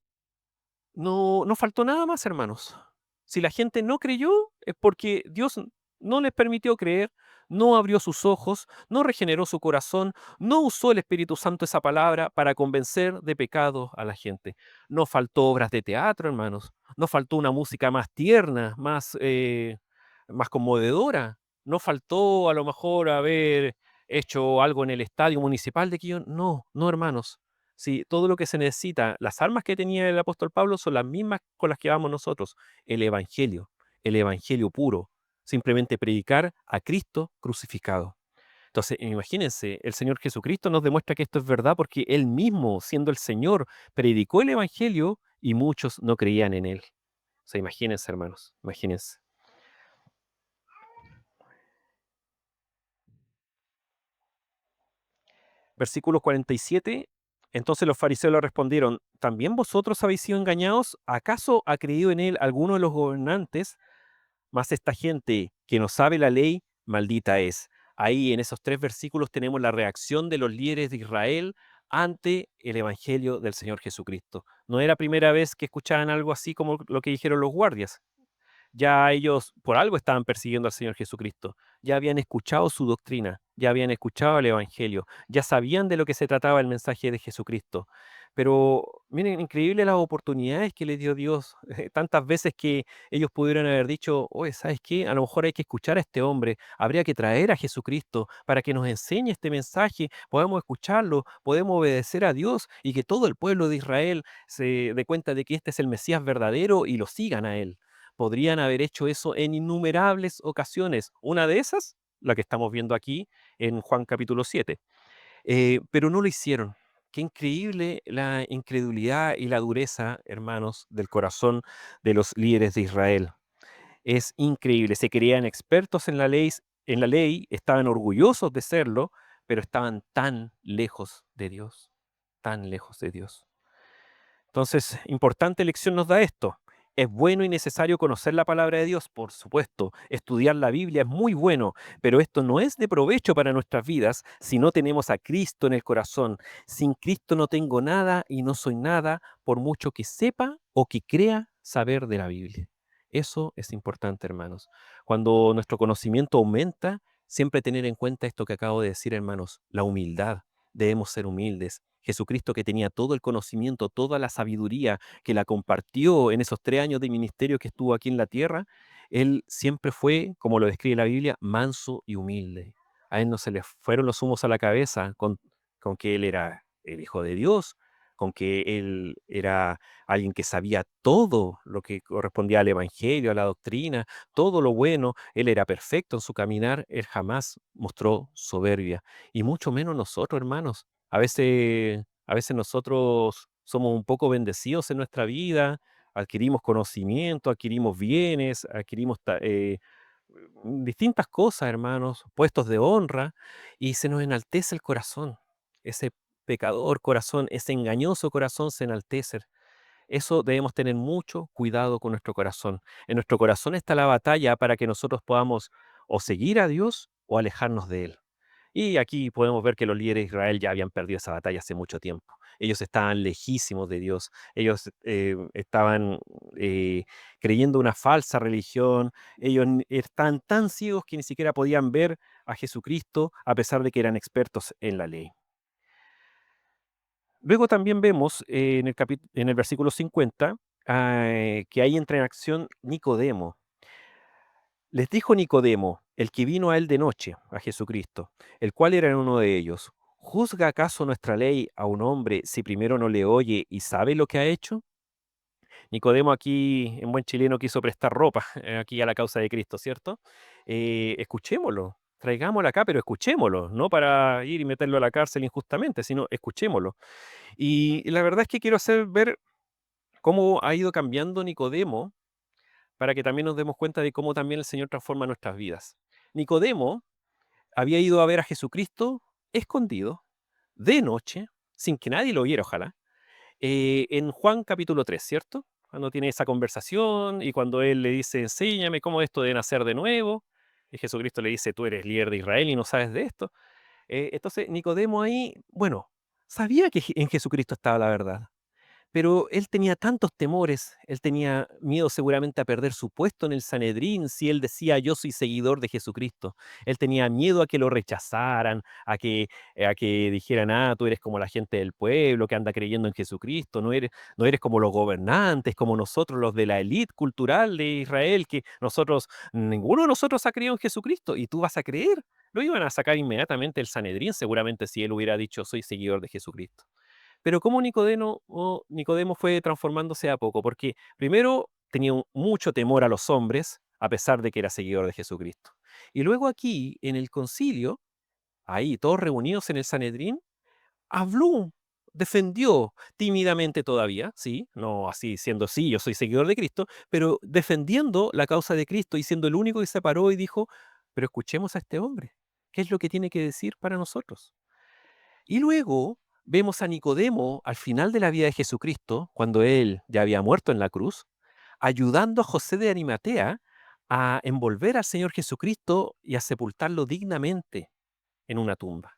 no faltó nada más, hermanos. Si la gente no creyó, es porque Dios no les permitió creer, no abrió sus ojos, no regeneró su corazón, no usó el Espíritu Santo esa palabra para convencer de pecado a la gente. No faltó obras de teatro, hermanos. No faltó una música más tierna, más conmovedora. No faltó a lo mejor haber hecho algo en el estadio municipal de Quillón. No, no, hermanos. Sí, todo lo que se necesita, las armas que tenía el apóstol Pablo son las mismas con las que vamos nosotros, el evangelio puro, simplemente predicar a Cristo crucificado. Entonces, imagínense, el Señor Jesucristo nos demuestra que esto es verdad porque Él mismo, siendo el Señor, predicó el evangelio y muchos no creían en Él. O sea, imagínense, hermanos, imagínense. Versículo 47. Entonces los fariseos le respondieron, ¿también vosotros habéis sido engañados? ¿Acaso ha creído en él alguno de los gobernantes? Mas esta gente que no sabe la ley, maldita es. Ahí en esos 3 versículos tenemos la reacción de los líderes de Israel ante el evangelio del Señor Jesucristo. No era primera vez que escuchaban algo así como lo que dijeron los guardias. Ya ellos por algo estaban persiguiendo al Señor Jesucristo. Ya habían escuchado su doctrina, ya habían escuchado el Evangelio, ya sabían de lo que se trataba el mensaje de Jesucristo. Pero miren, increíble las oportunidades que les dio Dios. Tantas veces que ellos pudieron haber dicho, oye, ¿sabes qué? A lo mejor hay que escuchar a este hombre, habría que traer a Jesucristo para que nos enseñe este mensaje, podemos escucharlo, podemos obedecer a Dios y que todo el pueblo de Israel se dé cuenta de que este es el Mesías verdadero y lo sigan a él. Podrían haber hecho eso en innumerables ocasiones. Una de esas, la que estamos viendo aquí en Juan capítulo 7. Pero no lo hicieron. Qué increíble la incredulidad y la dureza, hermanos, del corazón de los líderes de Israel. Es increíble. Se creían expertos en la ley, estaban orgullosos de serlo, pero estaban tan lejos de Dios, tan lejos de Dios. Entonces, importante lección nos da esto. Es bueno y necesario conocer la palabra de Dios, por supuesto. Estudiar la Biblia es muy bueno, pero esto no es de provecho para nuestras vidas si no tenemos a Cristo en el corazón. Sin Cristo no tengo nada y no soy nada, por mucho que sepa o que crea saber de la Biblia. Eso es importante, hermanos. Cuando nuestro conocimiento aumenta, siempre tener en cuenta esto que acabo de decir, hermanos, la humildad. Debemos ser humildes. Jesucristo, que tenía todo el conocimiento, toda la sabiduría, que la compartió en esos 3 años de ministerio que estuvo aquí en la tierra, él siempre fue, como lo describe la Biblia, manso y humilde. A él no se le fueron los humos a la cabeza con que él era el Hijo de Dios, con que él era alguien que sabía todo lo que correspondía al Evangelio, a la doctrina, todo lo bueno. Él era perfecto en su caminar, él jamás mostró soberbia, y mucho menos nosotros, hermanos. A veces nosotros somos un poco bendecidos en nuestra vida, adquirimos conocimiento, adquirimos bienes, adquirimos distintas cosas, hermanos, puestos de honra, y se nos enaltece el corazón. Ese pecador corazón, ese engañoso corazón se enaltece. Eso debemos tener mucho cuidado con nuestro corazón. En nuestro corazón está la batalla para que nosotros podamos o seguir a Dios o alejarnos de Él. Y aquí podemos ver que los líderes de Israel ya habían perdido esa batalla hace mucho tiempo. Ellos estaban lejísimos de Dios. Ellos estaban eh, creyendo una falsa religión. Ellos estaban tan ciegos que ni siquiera podían ver a Jesucristo a pesar de que eran expertos en la ley. Luego también vemos en el versículo 50 que ahí entra en acción Nicodemo. Les dijo Nicodemo, el que vino a él de noche, a Jesucristo, el cual era uno de ellos: ¿Juzga acaso nuestra ley a un hombre si primero no le oye y sabe lo que ha hecho? Nicodemo aquí, en buen chileno, quiso prestar ropa aquí a la causa de Cristo, ¿cierto? Escuchémoslo, traigámoslo acá, pero escuchémoslo, no para ir y meterlo a la cárcel injustamente, sino escuchémoslo. Y la verdad es que quiero hacer ver cómo ha ido cambiando Nicodemo para que también nos demos cuenta de cómo también el Señor transforma nuestras vidas. Nicodemo había ido a ver a Jesucristo escondido, de noche, sin que nadie lo viera, ojalá, en Juan capítulo 3, ¿cierto? Cuando tiene esa conversación y cuando él le dice, enséñame cómo es esto de nacer de nuevo, y Jesucristo le dice, tú eres líder de Israel y no sabes de esto. Entonces Nicodemo ahí, bueno, sabía que en Jesucristo estaba la verdad, pero él tenía tantos temores, él tenía miedo seguramente a perder su puesto en el Sanedrín si él decía yo soy seguidor de Jesucristo. Él tenía miedo a que lo rechazaran, a que dijeran, tú eres como la gente del pueblo que anda creyendo en Jesucristo, no eres como los gobernantes, como nosotros los de la élite cultural de Israel, que ninguno de nosotros ha creído en Jesucristo y tú vas a creer. Lo iban a sacar inmediatamente del Sanedrín seguramente si él hubiera dicho soy seguidor de Jesucristo. Pero cómo Nicodemo fue transformándose a poco, porque primero tenía mucho temor a los hombres, a pesar de que era seguidor de Jesucristo. Y luego aquí, en el concilio, ahí todos reunidos en el Sanedrín, habló, defendió tímidamente todavía, sí, no así siendo sí, yo soy seguidor de Cristo, pero defendiendo la causa de Cristo y siendo el único que se paró y dijo, pero escuchemos a este hombre, ¿qué es lo que tiene que decir para nosotros? Y luego vemos a Nicodemo al final de la vida de Jesucristo, cuando él ya había muerto en la cruz, ayudando a José de Arimatea a envolver al Señor Jesucristo y a sepultarlo dignamente en una tumba.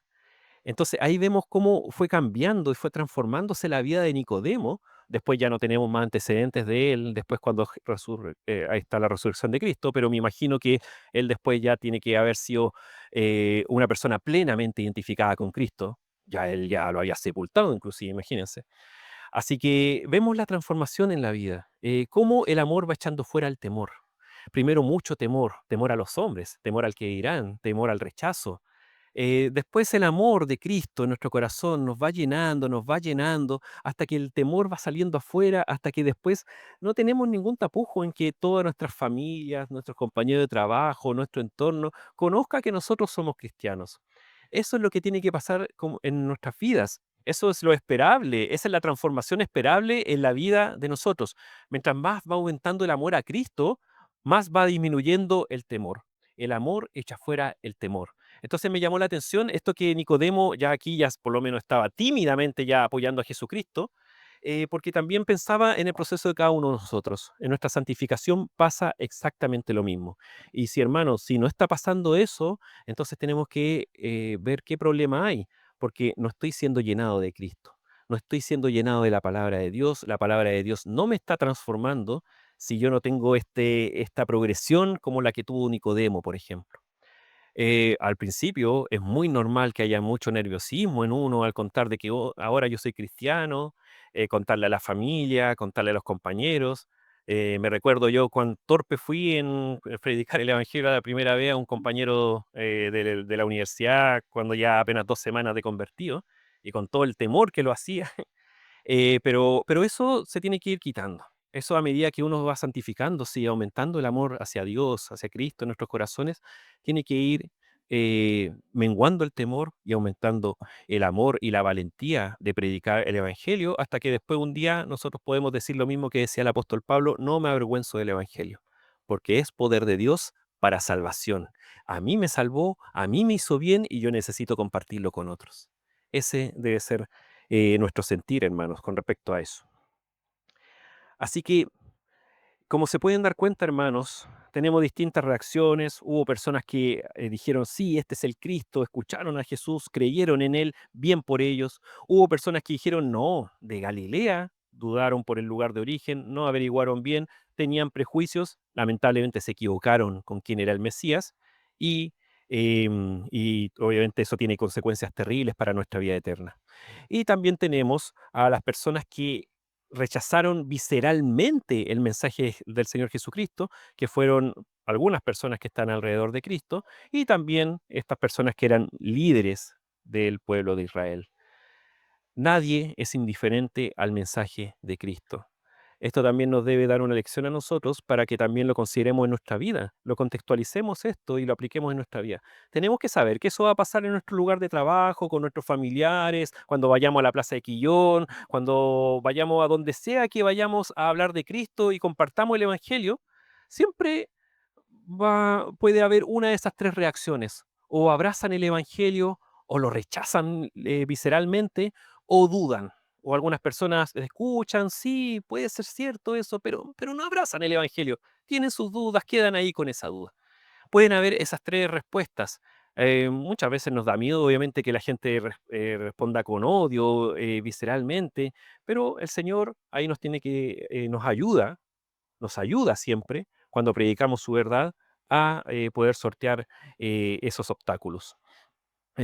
Entonces ahí vemos cómo fue cambiando y fue transformándose la vida de Nicodemo. Después ya no tenemos más antecedentes de él, después cuando ahí está la resurrección de Cristo, pero me imagino que él después ya tiene que haber sido una persona plenamente identificada con Cristo. Ya él ya lo había sepultado inclusive, imagínense. Así que vemos la transformación en la vida, cómo el amor va echando fuera el temor. Primero mucho temor, temor a los hombres, temor al que dirán, temor al rechazo. Después el amor de Cristo en nuestro corazón nos va llenando, hasta que el temor va saliendo afuera, hasta que después no tenemos ningún tapujo en que todas nuestras familias, nuestros compañeros de trabajo, nuestro entorno, conozca que nosotros somos cristianos. Eso es lo que tiene que pasar en nuestras vidas. Eso es lo esperable, esa es la transformación esperable en la vida de nosotros. Mientras más va aumentando el amor a Cristo, más va disminuyendo el temor. El amor echa fuera el temor. Entonces me llamó la atención esto que Nicodemo ya aquí ya por lo menos estaba tímidamente ya apoyando a Jesucristo, porque también pensaba en el proceso de cada uno de nosotros. En nuestra santificación pasa exactamente lo mismo. Y si, hermanos, si no está pasando eso, entonces tenemos que ver qué problema hay, porque no estoy siendo llenado de Cristo. No estoy siendo llenado de la palabra de Dios. La palabra de Dios no me está transformando si yo no tengo esta progresión como la que tuvo Nicodemo, por ejemplo. Al principio es muy normal que haya mucho nerviosismo en uno al contar de que "Oh, ahora yo soy cristiano", contarle a la familia, contarle a los compañeros. Me recuerdo yo cuán torpe fui en predicar el evangelio la primera vez a un compañero de la universidad cuando ya apenas 2 semanas de convertido y con todo el temor que lo hacía. Pero eso se tiene que ir quitando. Eso a medida que uno va santificándose y aumentando el amor hacia Dios, hacia Cristo en nuestros corazones, tiene que ir menguando el temor y aumentando el amor y la valentía de predicar el Evangelio hasta que después un día nosotros podemos decir lo mismo que decía el apóstol Pablo: no me avergüenzo del Evangelio, porque es poder de Dios para salvación. A mí me salvó, a mí me hizo bien y yo necesito compartirlo con otros. Ese debe ser nuestro sentir, hermanos, con respecto a eso. Así que, como se pueden dar cuenta, hermanos, tenemos distintas reacciones. Hubo personas que dijeron, sí, este es el Cristo, escucharon a Jesús, creyeron en él, bien por ellos. Hubo personas que dijeron, no, de Galilea, dudaron por el lugar de origen, no averiguaron bien, tenían prejuicios, lamentablemente se equivocaron con quién era el Mesías y, y obviamente eso tiene consecuencias terribles para nuestra vida eterna. Y también tenemos a las personas que rechazaron visceralmente el mensaje del Señor Jesucristo, que fueron algunas personas que están alrededor de Cristo, y también estas personas que eran líderes del pueblo de Israel. Nadie es indiferente al mensaje de Cristo. Esto también nos debe dar una lección a nosotros para que también lo consideremos en nuestra vida, lo contextualicemos esto y lo apliquemos en nuestra vida. Tenemos que saber que eso va a pasar en nuestro lugar de trabajo, con nuestros familiares, cuando vayamos a la plaza de Quillón, cuando vayamos a donde sea que vayamos a hablar de Cristo y compartamos el Evangelio. Siempre puede haber una de esas tres reacciones. O abrazan el Evangelio, o lo rechazan visceralmente, o dudan. O algunas personas escuchan, sí, puede ser cierto eso, pero no abrazan el Evangelio. Tienen sus dudas, quedan ahí con esa duda. Pueden haber esas tres respuestas. Muchas veces nos da miedo, obviamente, que la gente responda con odio, visceralmente, pero el Señor ahí nos ayuda siempre, cuando predicamos su verdad, a poder sortear esos obstáculos.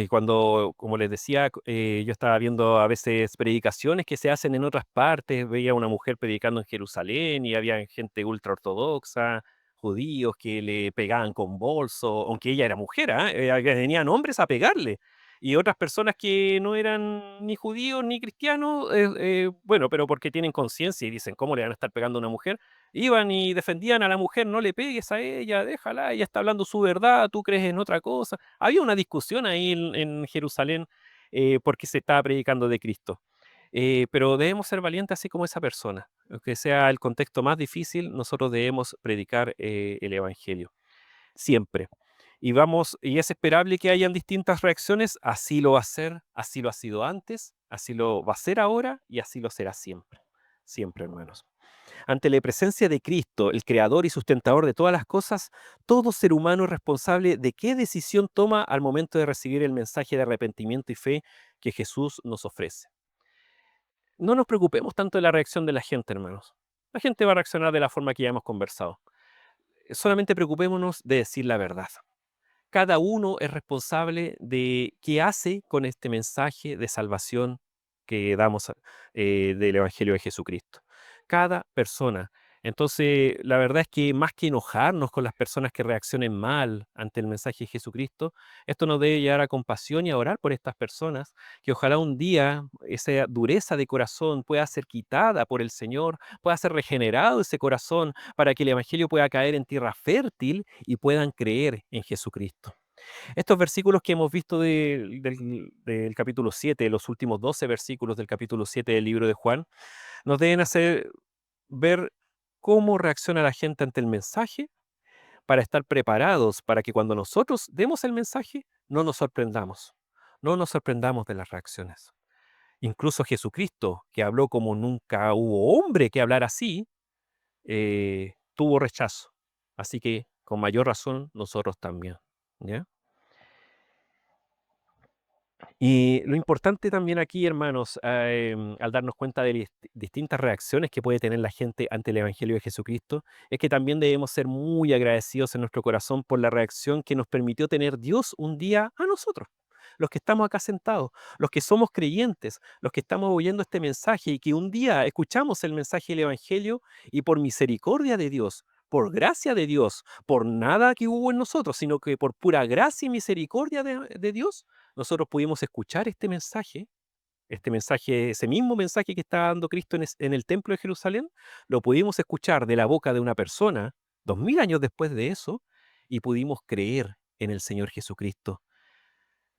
Cuando, como les decía, yo estaba viendo a veces predicaciones que se hacen en otras partes, veía una mujer predicando en Jerusalén y había gente ultra ortodoxa, judíos que le pegaban con bolso, aunque ella era mujer, ¿ah? Que venían hombres a pegarle. Y otras personas que no eran ni judíos ni cristianos, bueno, pero porque tienen conciencia y dicen, ¿cómo le van a estar pegando a una mujer? Iban y defendían a la mujer, no le pegues a ella, déjala, ella está hablando su verdad, tú crees en otra cosa. Había una discusión ahí en Jerusalén porque se estaba predicando de Cristo. Pero debemos ser valientes así como esa persona. Aunque sea el contexto más difícil, nosotros debemos predicar el Evangelio, siempre. Y es esperable que hayan distintas reacciones, así lo va a ser, así lo ha sido antes, así lo va a ser ahora y así lo será siempre. Siempre, hermanos. Ante la presencia de Cristo, el creador y sustentador de todas las cosas, todo ser humano es responsable de qué decisión toma al momento de recibir el mensaje de arrepentimiento y fe que Jesús nos ofrece. No nos preocupemos tanto de la reacción de la gente, hermanos. La gente va a reaccionar de la forma que ya hemos conversado. Solamente preocupémonos de decir la verdad. Cada uno es responsable de qué hace con este mensaje de salvación que damos del Evangelio de Jesucristo. Cada persona. Entonces, la verdad es que más que enojarnos con las personas que reaccionen mal ante el mensaje de Jesucristo, esto nos debe llevar a compasión y a orar por estas personas, que ojalá un día esa dureza de corazón pueda ser quitada por el Señor, pueda ser regenerado ese corazón para que el Evangelio pueda caer en tierra fértil y puedan creer en Jesucristo. Estos versículos que hemos visto del capítulo 7, los últimos 12 versículos del capítulo 7 del libro de Juan, nos deben hacer ver cómo reacciona la gente ante el mensaje para estar preparados para que cuando nosotros demos el mensaje no nos sorprendamos, no nos sorprendamos de las reacciones. Incluso Jesucristo, que habló como nunca hubo hombre que hablara así, tuvo rechazo. Así que con mayor razón nosotros también, ¿ya? Y lo importante también aquí, hermanos, al darnos cuenta de distintas reacciones que puede tener la gente ante el Evangelio de Jesucristo, es que también debemos ser muy agradecidos en nuestro corazón por la reacción que nos permitió tener Dios un día a nosotros, los que estamos acá sentados, los que somos creyentes, los que estamos oyendo este mensaje y que un día escuchamos el mensaje del Evangelio y por misericordia de Dios, por gracia de Dios, por nada que hubo en nosotros, sino que por pura gracia y misericordia de Dios, nosotros pudimos escuchar este mensaje, ese mismo mensaje que estaba dando Cristo en el templo de Jerusalén, lo pudimos escuchar de la boca de una persona 2000 años después de eso y pudimos creer en el Señor Jesucristo.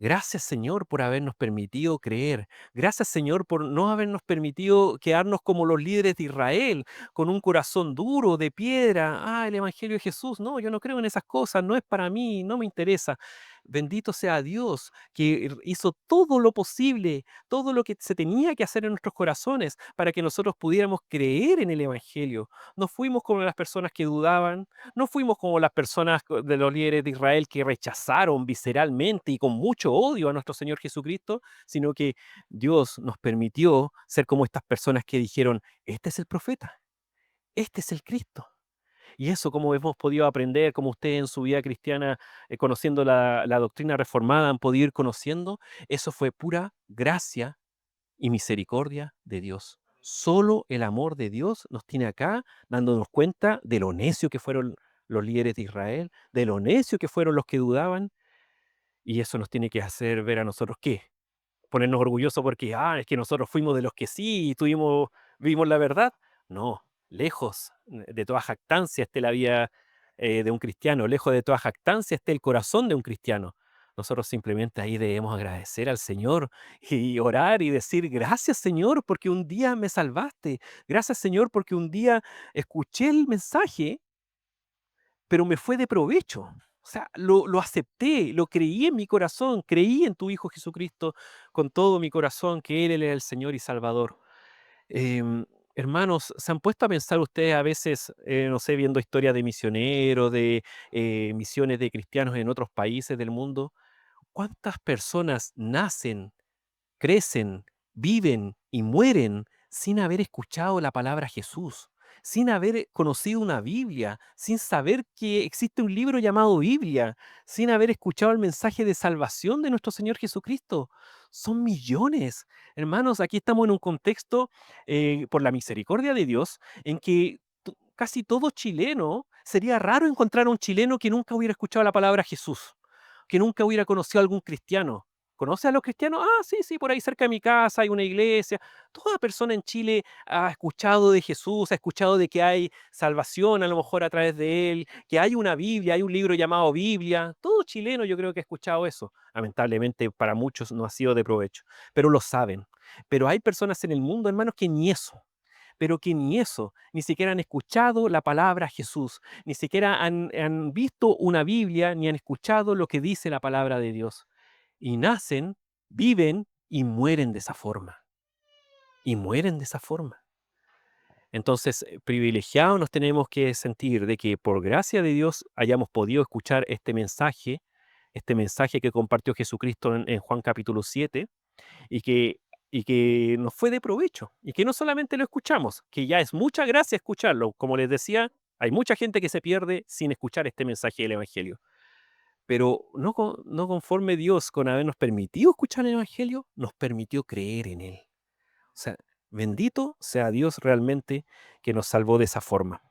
Gracias, Señor, por habernos permitido creer. Gracias, Señor, por no habernos permitido quedarnos como los líderes de Israel, con un corazón duro, de piedra. Ah, el Evangelio de Jesús. No, yo no creo en esas cosas, no es para mí, no me interesa. Bendito sea Dios que hizo todo lo posible, todo lo que se tenía que hacer en nuestros corazones para que nosotros pudiéramos creer en el Evangelio. No fuimos como las personas que dudaban, no fuimos como las personas de los líderes de Israel que rechazaron visceralmente y con mucho odio a nuestro Señor Jesucristo, sino que Dios nos permitió ser como estas personas que dijeron, este es el profeta, este es el Cristo. Y eso, como hemos podido aprender, como ustedes en su vida cristiana, conociendo la doctrina reformada, han podido ir conociendo, eso fue pura gracia y misericordia de Dios. Solo el amor de Dios nos tiene acá dándonos cuenta de lo necio que fueron los líderes de Israel, de lo necio que fueron los que dudaban, y eso nos tiene que hacer ver a nosotros qué, ponernos orgullosos porque, es que nosotros fuimos de los que sí vimos la verdad. No, lejos de toda jactancia esté la vida de un cristiano, lejos de toda jactancia esté el corazón de un cristiano. Nosotros simplemente ahí debemos agradecer al Señor y orar y decir, gracias Señor porque un día me salvaste, gracias Señor porque un día escuché el mensaje pero me fue de provecho. O sea, lo acepté, lo creí en mi corazón, creí en tu Hijo Jesucristo con todo mi corazón, que Él era el Señor y Salvador. Em, Hermanos, ¿se han puesto a pensar ustedes a veces, no sé, viendo historias de misioneros, de misiones de cristianos en otros países del mundo? ¿Cuántas personas nacen, crecen, viven y mueren sin haber escuchado la palabra Jesús, sin haber conocido una Biblia, sin saber que existe un libro llamado Biblia, sin haber escuchado el mensaje de salvación de nuestro Señor Jesucristo? Son millones. Hermanos, aquí estamos en un contexto, por la misericordia de Dios, en que casi todo chileno, sería raro encontrar a un chileno que nunca hubiera escuchado la palabra Jesús, que nunca hubiera conocido a algún cristiano. ¿Conoce a los cristianos? Ah, sí, sí, por ahí cerca de mi casa hay una iglesia. Toda persona en Chile ha escuchado de Jesús, ha escuchado de que hay salvación a lo mejor a través de él, que hay una Biblia, hay un libro llamado Biblia. Todo chileno yo creo que ha escuchado eso. Lamentablemente para muchos no ha sido de provecho, pero lo saben. Pero hay personas en el mundo, hermanos, que ni eso, pero que ni eso, ni siquiera han escuchado la palabra Jesús, ni siquiera han visto una Biblia, ni han escuchado lo que dice la palabra de Dios. Y nacen, viven y mueren de esa forma. Y mueren de esa forma. Entonces, privilegiados nos tenemos que sentir de que por gracia de Dios hayamos podido escuchar este mensaje que compartió Jesucristo en Juan capítulo 7, y que nos fue de provecho, y que no solamente lo escuchamos, que ya es mucha gracia escucharlo. Como les decía, hay mucha gente que se pierde sin escuchar este mensaje del Evangelio. Pero no conforme Dios con habernos permitido escuchar el Evangelio, nos permitió creer en él. O sea, bendito sea Dios realmente que nos salvó de esa forma.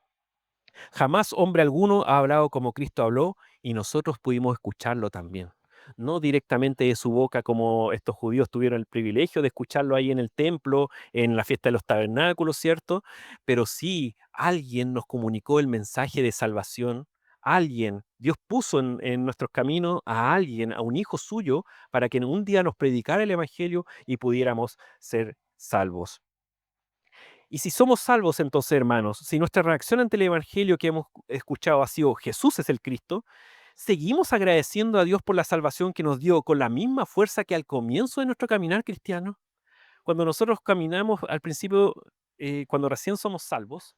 Jamás hombre alguno ha hablado como Cristo habló y nosotros pudimos escucharlo también. No directamente de su boca como estos judíos tuvieron el privilegio de escucharlo ahí en el templo, en la fiesta de los tabernáculos, ¿cierto? Pero sí, alguien nos comunicó el mensaje de salvación. Alguien, Dios puso en nuestros caminos a alguien, a un hijo suyo, para que en un día nos predicara el Evangelio y pudiéramos ser salvos. Y si somos salvos entonces, hermanos, si nuestra reacción ante el Evangelio que hemos escuchado ha sido Jesús es el Cristo, ¿seguimos agradeciendo a Dios por la salvación que nos dio con la misma fuerza que al comienzo de nuestro caminar cristiano? Cuando nosotros caminamos al principio, cuando recién somos salvos,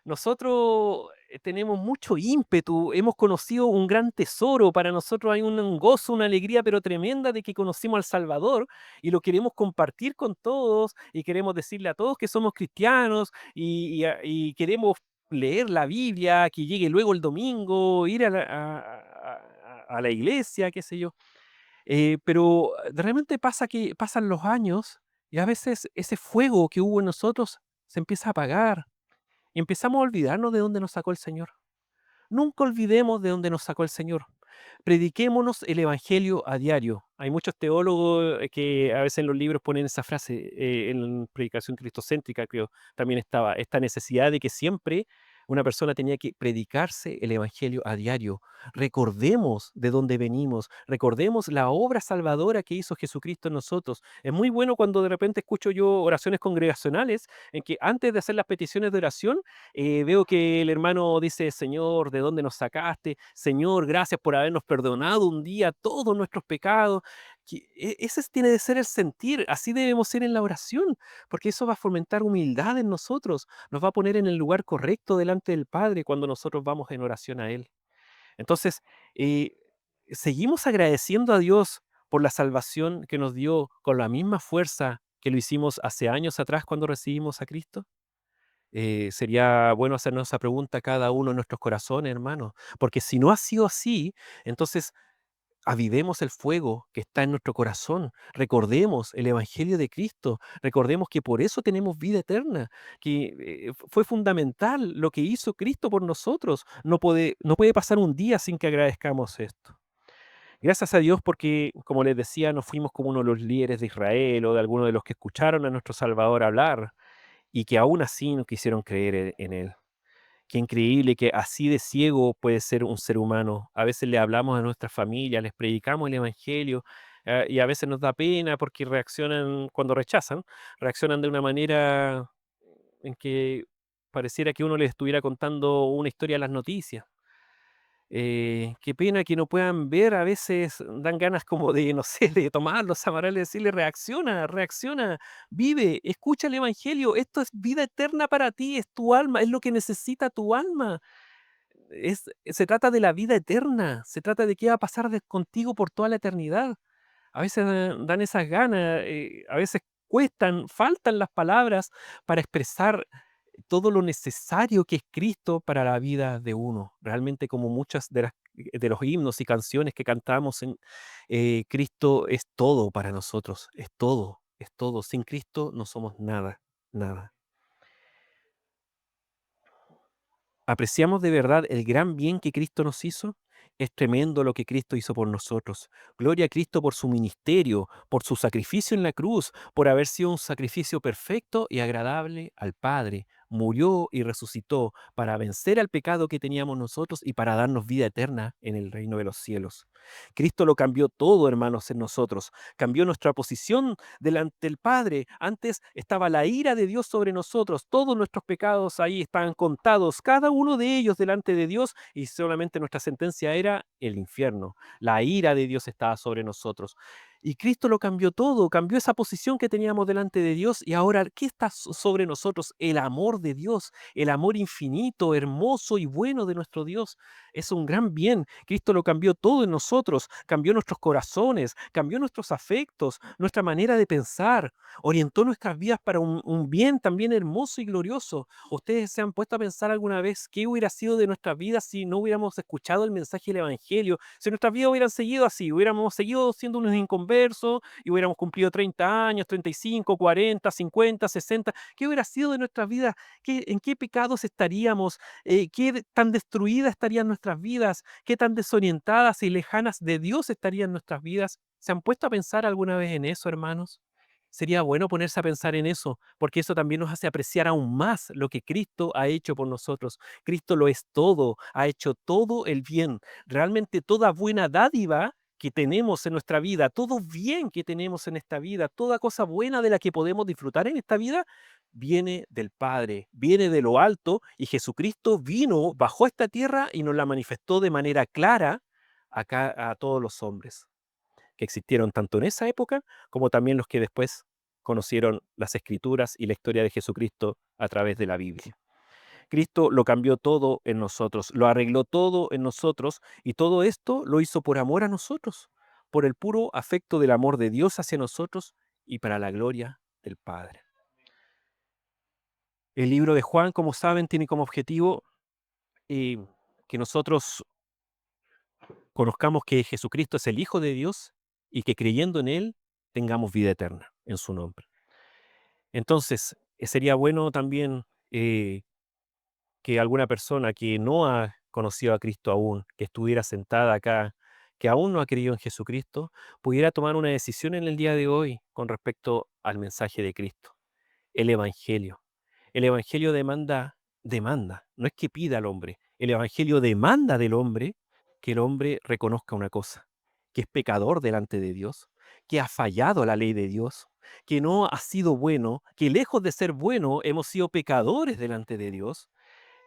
nosotros tenemos mucho ímpetu, hemos conocido un gran tesoro, para nosotros hay un gozo, una alegría, pero tremenda de que conocimos al Salvador y lo queremos compartir con todos y queremos decirle a todos que somos cristianos y queremos leer la Biblia, que llegue luego el domingo, ir a la iglesia, qué sé yo. Pero de repente pasa que pasan los años y a veces ese fuego que hubo en nosotros se empieza a apagar y empezamos a olvidarnos de dónde nos sacó el Señor. Nunca olvidemos de dónde nos sacó el Señor. Prediquémonos el Evangelio a diario. Hay muchos teólogos que a veces en los libros ponen esa frase, en predicación cristocéntrica, creo, también estaba, esta necesidad de que siempre una persona tenía que predicarse el Evangelio a diario. Recordemos de dónde venimos, recordemos la obra salvadora que hizo Jesucristo en nosotros. Es muy bueno cuando de repente escucho yo oraciones congregacionales en que antes de hacer las peticiones de oración, veo que el hermano dice, Señor, ¿de dónde nos sacaste? Señor, gracias por habernos perdonado un día todos nuestros pecados. Ese tiene de ser el sentir, así debemos ser en la oración, porque eso va a fomentar humildad en nosotros, nos va a poner en el lugar correcto delante del Padre cuando nosotros vamos en oración a Él. Entonces, eh, seguimos agradeciendo a Dios por la salvación que nos dio con la misma fuerza que lo hicimos hace años atrás cuando recibimos a Cristo. Sería bueno hacernos esa pregunta a cada uno en nuestros corazones, hermanos, porque si no ha sido así, entonces avivemos el fuego que está en nuestro corazón, recordemos el Evangelio de Cristo, recordemos que por eso tenemos vida eterna, que fue fundamental lo que hizo Cristo por nosotros. No puede pasar un día sin que agradezcamos esto. Gracias a Dios porque, como les decía, no fuimos como uno de los líderes de Israel o de algunos de los que escucharon a nuestro Salvador hablar y que aún así no quisieron creer en Él. Qué increíble que así de ciego puede ser un ser humano. A veces le hablamos a nuestra familia, les predicamos el Evangelio, y a veces nos da pena porque reaccionan, cuando rechazan, reaccionan de una manera en que pareciera que uno les estuviera contando una historia de las noticias. Qué pena que no puedan ver, a veces dan ganas como de, no sé, de tomarlos, amarrarles, decirle, reacciona, reacciona, vive, escucha el Evangelio, esto es vida eterna para ti, es tu alma, es lo que necesita tu alma. Se trata de la vida eterna, se trata de qué va a pasar contigo por toda la eternidad. A veces dan esas ganas, a veces cuestan, faltan las palabras para expresar todo lo necesario que es Cristo para la vida de uno. Realmente, como muchas de los himnos y canciones que cantamos Cristo es todo para nosotros, es todo, es todo. Sin Cristo no somos nada, nada. ¿Apreciamos de verdad el gran bien que Cristo nos hizo? Es tremendo lo que Cristo hizo por nosotros. Gloria a Cristo por su ministerio, por su sacrificio en la cruz, por haber sido un sacrificio perfecto y agradable al Padre. Murió y resucitó para vencer al pecado que teníamos nosotros y para darnos vida eterna en el reino de los cielos. Cristo lo cambió todo, hermanos, en nosotros. Cambió nuestra posición delante del Padre. Antes estaba la ira de Dios sobre nosotros. Todos nuestros pecados ahí estaban contados, cada uno de ellos delante de Dios, y solamente nuestra sentencia era el infierno. La ira de Dios estaba sobre nosotros. Y Cristo lo cambió todo, cambió esa posición que teníamos delante de Dios y ahora, ¿qué está sobre nosotros? El amor de Dios, el amor infinito, hermoso y bueno de nuestro Dios. Es un gran bien. Cristo lo cambió todo en nosotros, cambió nuestros corazones, cambió nuestros afectos, nuestra manera de pensar, orientó nuestras vidas para un bien también hermoso y glorioso. ¿Ustedes se han puesto a pensar alguna vez qué hubiera sido de nuestras vidas si no hubiéramos escuchado el mensaje del Evangelio? Si nuestras vidas hubieran seguido así, hubiéramos seguido siendo unos inconversos y hubiéramos cumplido 30 años, 35, 40, 50, 60, ¿qué hubiera sido de nuestras vidas? ¿En qué pecados estaríamos? ¿Qué tan destruidas estarían nuestras vidas? ¿Qué tan desorientadas y lejanas de Dios estarían nuestras vidas? ¿Se han puesto a pensar alguna vez en eso, hermanos? Sería bueno ponerse a pensar en eso, porque eso también nos hace apreciar aún más lo que Cristo ha hecho por nosotros. Cristo lo es todo, ha hecho todo el bien. Realmente toda buena dádiva que tenemos en nuestra vida, todo bien que tenemos en esta vida, toda cosa buena de la que podemos disfrutar en esta vida, viene del Padre, viene de lo alto, y Jesucristo vino, bajó a esta tierra y nos la manifestó de manera clara acá a todos los hombres que existieron tanto en esa época como también los que después conocieron las Escrituras y la historia de Jesucristo a través de la Biblia. Cristo lo cambió todo en nosotros, lo arregló todo en nosotros y todo esto lo hizo por amor a nosotros, por el puro afecto del amor de Dios hacia nosotros y para la gloria del Padre. El libro de Juan, como saben, tiene como objetivo eh, que nosotros conozcamos que Jesucristo es el Hijo de Dios y que creyendo en Él tengamos vida eterna en su nombre. Entonces, sería bueno también que alguna persona que no ha conocido a Cristo aún, que estuviera sentada acá, que aún no ha creído en Jesucristo, pudiera tomar una decisión en el día de hoy con respecto al mensaje de Cristo, el Evangelio. El Evangelio demanda, no es que pida al hombre, el Evangelio demanda del hombre que el hombre reconozca una cosa, que es pecador delante de Dios, que ha fallado a la ley de Dios, que no ha sido bueno, que lejos de ser bueno hemos sido pecadores delante de Dios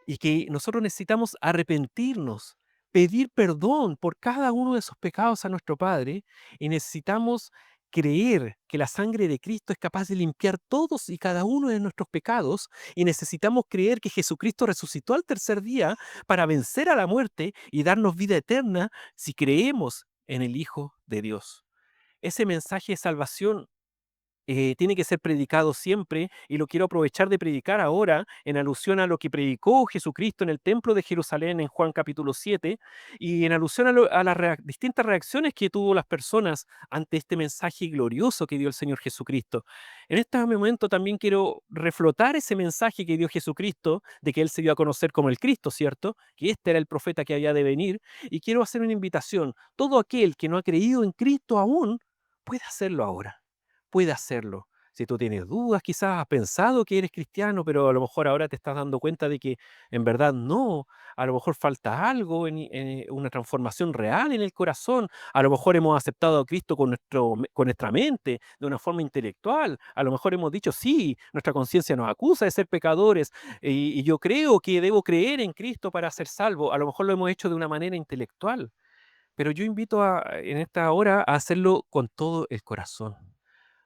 y que nosotros necesitamos arrepentirnos, pedir perdón por cada uno de esos pecados a nuestro Padre y necesitamos creer que la sangre de Cristo es capaz de limpiar todos y cada uno de nuestros pecados y necesitamos creer que Jesucristo resucitó al tercer día para vencer a la muerte y darnos vida eterna si creemos en el Hijo de Dios. Ese mensaje de salvación tiene que ser predicado siempre y lo quiero aprovechar de predicar ahora en alusión a lo que predicó Jesucristo en el templo de Jerusalén en Juan capítulo 7 y en alusión a las distintas reacciones que tuvo las personas ante este mensaje glorioso que dio el Señor Jesucristo. En este momento también quiero reflotar ese mensaje que dio Jesucristo de que Él se dio a conocer como el Cristo, ¿cierto? Que este era el profeta que había de venir y quiero hacer una invitación. Todo aquel que no ha creído en Cristo aún puede hacerlo ahora, puede hacerlo. Si tú tienes dudas, quizás has pensado que eres cristiano, pero a lo mejor ahora te estás dando cuenta de que en verdad no, a lo mejor falta algo, en una transformación real en el corazón, a lo mejor hemos aceptado a Cristo con nuestra mente, de una forma intelectual, a lo mejor hemos dicho, sí, nuestra conciencia nos acusa de ser pecadores y yo creo que debo creer en Cristo para ser salvo, a lo mejor lo hemos hecho de una manera intelectual, pero yo invito en esta hora a hacerlo con todo el corazón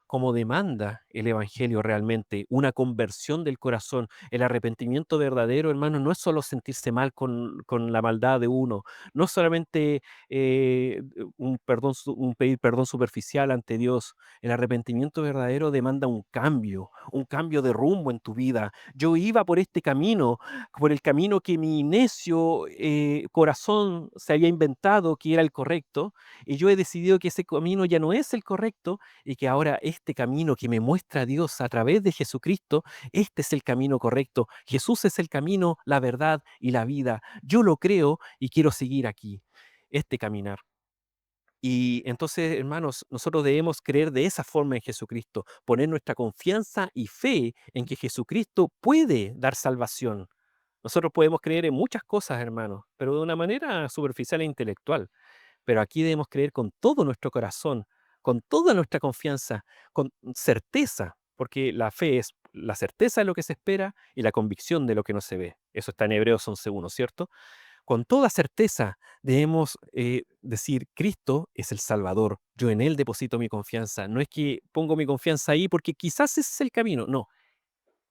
como demanda el Evangelio realmente, una conversión del corazón. El arrepentimiento verdadero, hermano, no es solo sentirse mal con la maldad de uno, no es solamente un pedir perdón superficial ante Dios. El arrepentimiento verdadero demanda un cambio de rumbo en tu vida. Yo iba por este camino, por el camino que mi necio corazón se había inventado que era el correcto, y yo he decidido que ese camino ya no es el correcto y que ahora este camino que me muestra Dios a través de Jesucristo, este es el camino correcto. Jesús es el camino, la verdad y la vida. Yo lo creo y quiero seguir aquí, este caminar. Y entonces, hermanos, nosotros debemos creer de esa forma en Jesucristo, poner nuestra confianza y fe en que Jesucristo puede dar salvación. Nosotros podemos creer en muchas cosas, hermanos, pero de una manera superficial e intelectual. Pero aquí debemos creer con todo nuestro corazón, con toda nuestra confianza, con certeza, porque la fe es la certeza de lo que se espera y la convicción de lo que no se ve. Eso está en Hebreos 11:1, ¿cierto? Con toda certeza debemos decir, Cristo es el Salvador, yo en Él deposito mi confianza. No es que pongo mi confianza ahí porque quizás ese es el camino, no,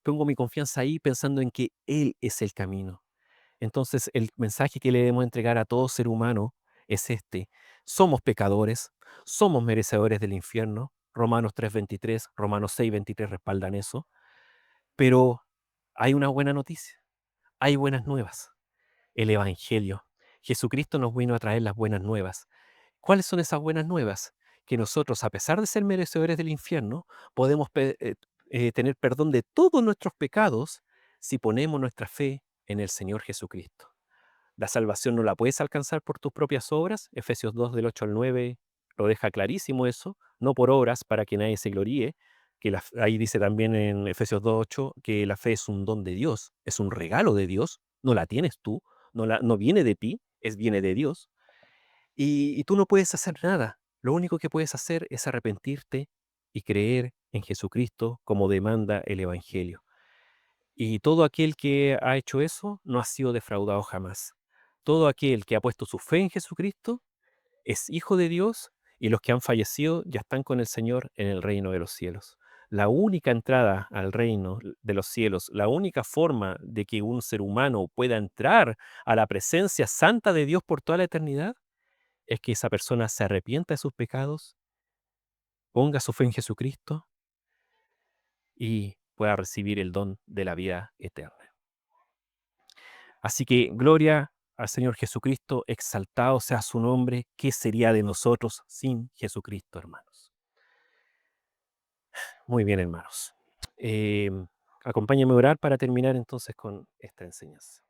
pongo mi confianza ahí pensando en que Él es el camino. Entonces, el mensaje que le debemos entregar a todo ser humano es este. Somos pecadores, somos merecedores del infierno. Romanos 3:23, Romanos 6:23 respaldan eso. Pero hay una buena noticia, hay buenas nuevas. El Evangelio. Jesucristo nos vino a traer las buenas nuevas. ¿Cuáles son esas buenas nuevas? Que nosotros, a pesar de ser merecedores del infierno, podemos tener perdón de todos nuestros pecados si ponemos nuestra fe en el Señor Jesucristo. La salvación no la puedes alcanzar por tus propias obras. Efesios 2 del 8 al 9 lo deja clarísimo eso. No por obras para que nadie se gloríe. Ahí dice también en Efesios 2:8 que la fe es un don de Dios, es un regalo de Dios. No la tienes tú, no viene de ti, viene de Dios. Y tú no puedes hacer nada. Lo único que puedes hacer es arrepentirte y creer en Jesucristo como demanda el Evangelio. Y todo aquel que ha hecho eso no ha sido defraudado jamás. Todo aquel que ha puesto su fe en Jesucristo es hijo de Dios y los que han fallecido ya están con el Señor en el reino de los cielos. La única entrada al reino de los cielos, la única forma de que un ser humano pueda entrar a la presencia santa de Dios por toda la eternidad, es que esa persona se arrepienta de sus pecados, ponga su fe en Jesucristo y pueda recibir el don de la vida eterna. Así que gloria al Señor Jesucristo, exaltado sea su nombre. ¿Qué sería de nosotros sin Jesucristo, hermanos? Muy bien, hermanos. Acompáñenme a orar para terminar entonces con esta enseñanza.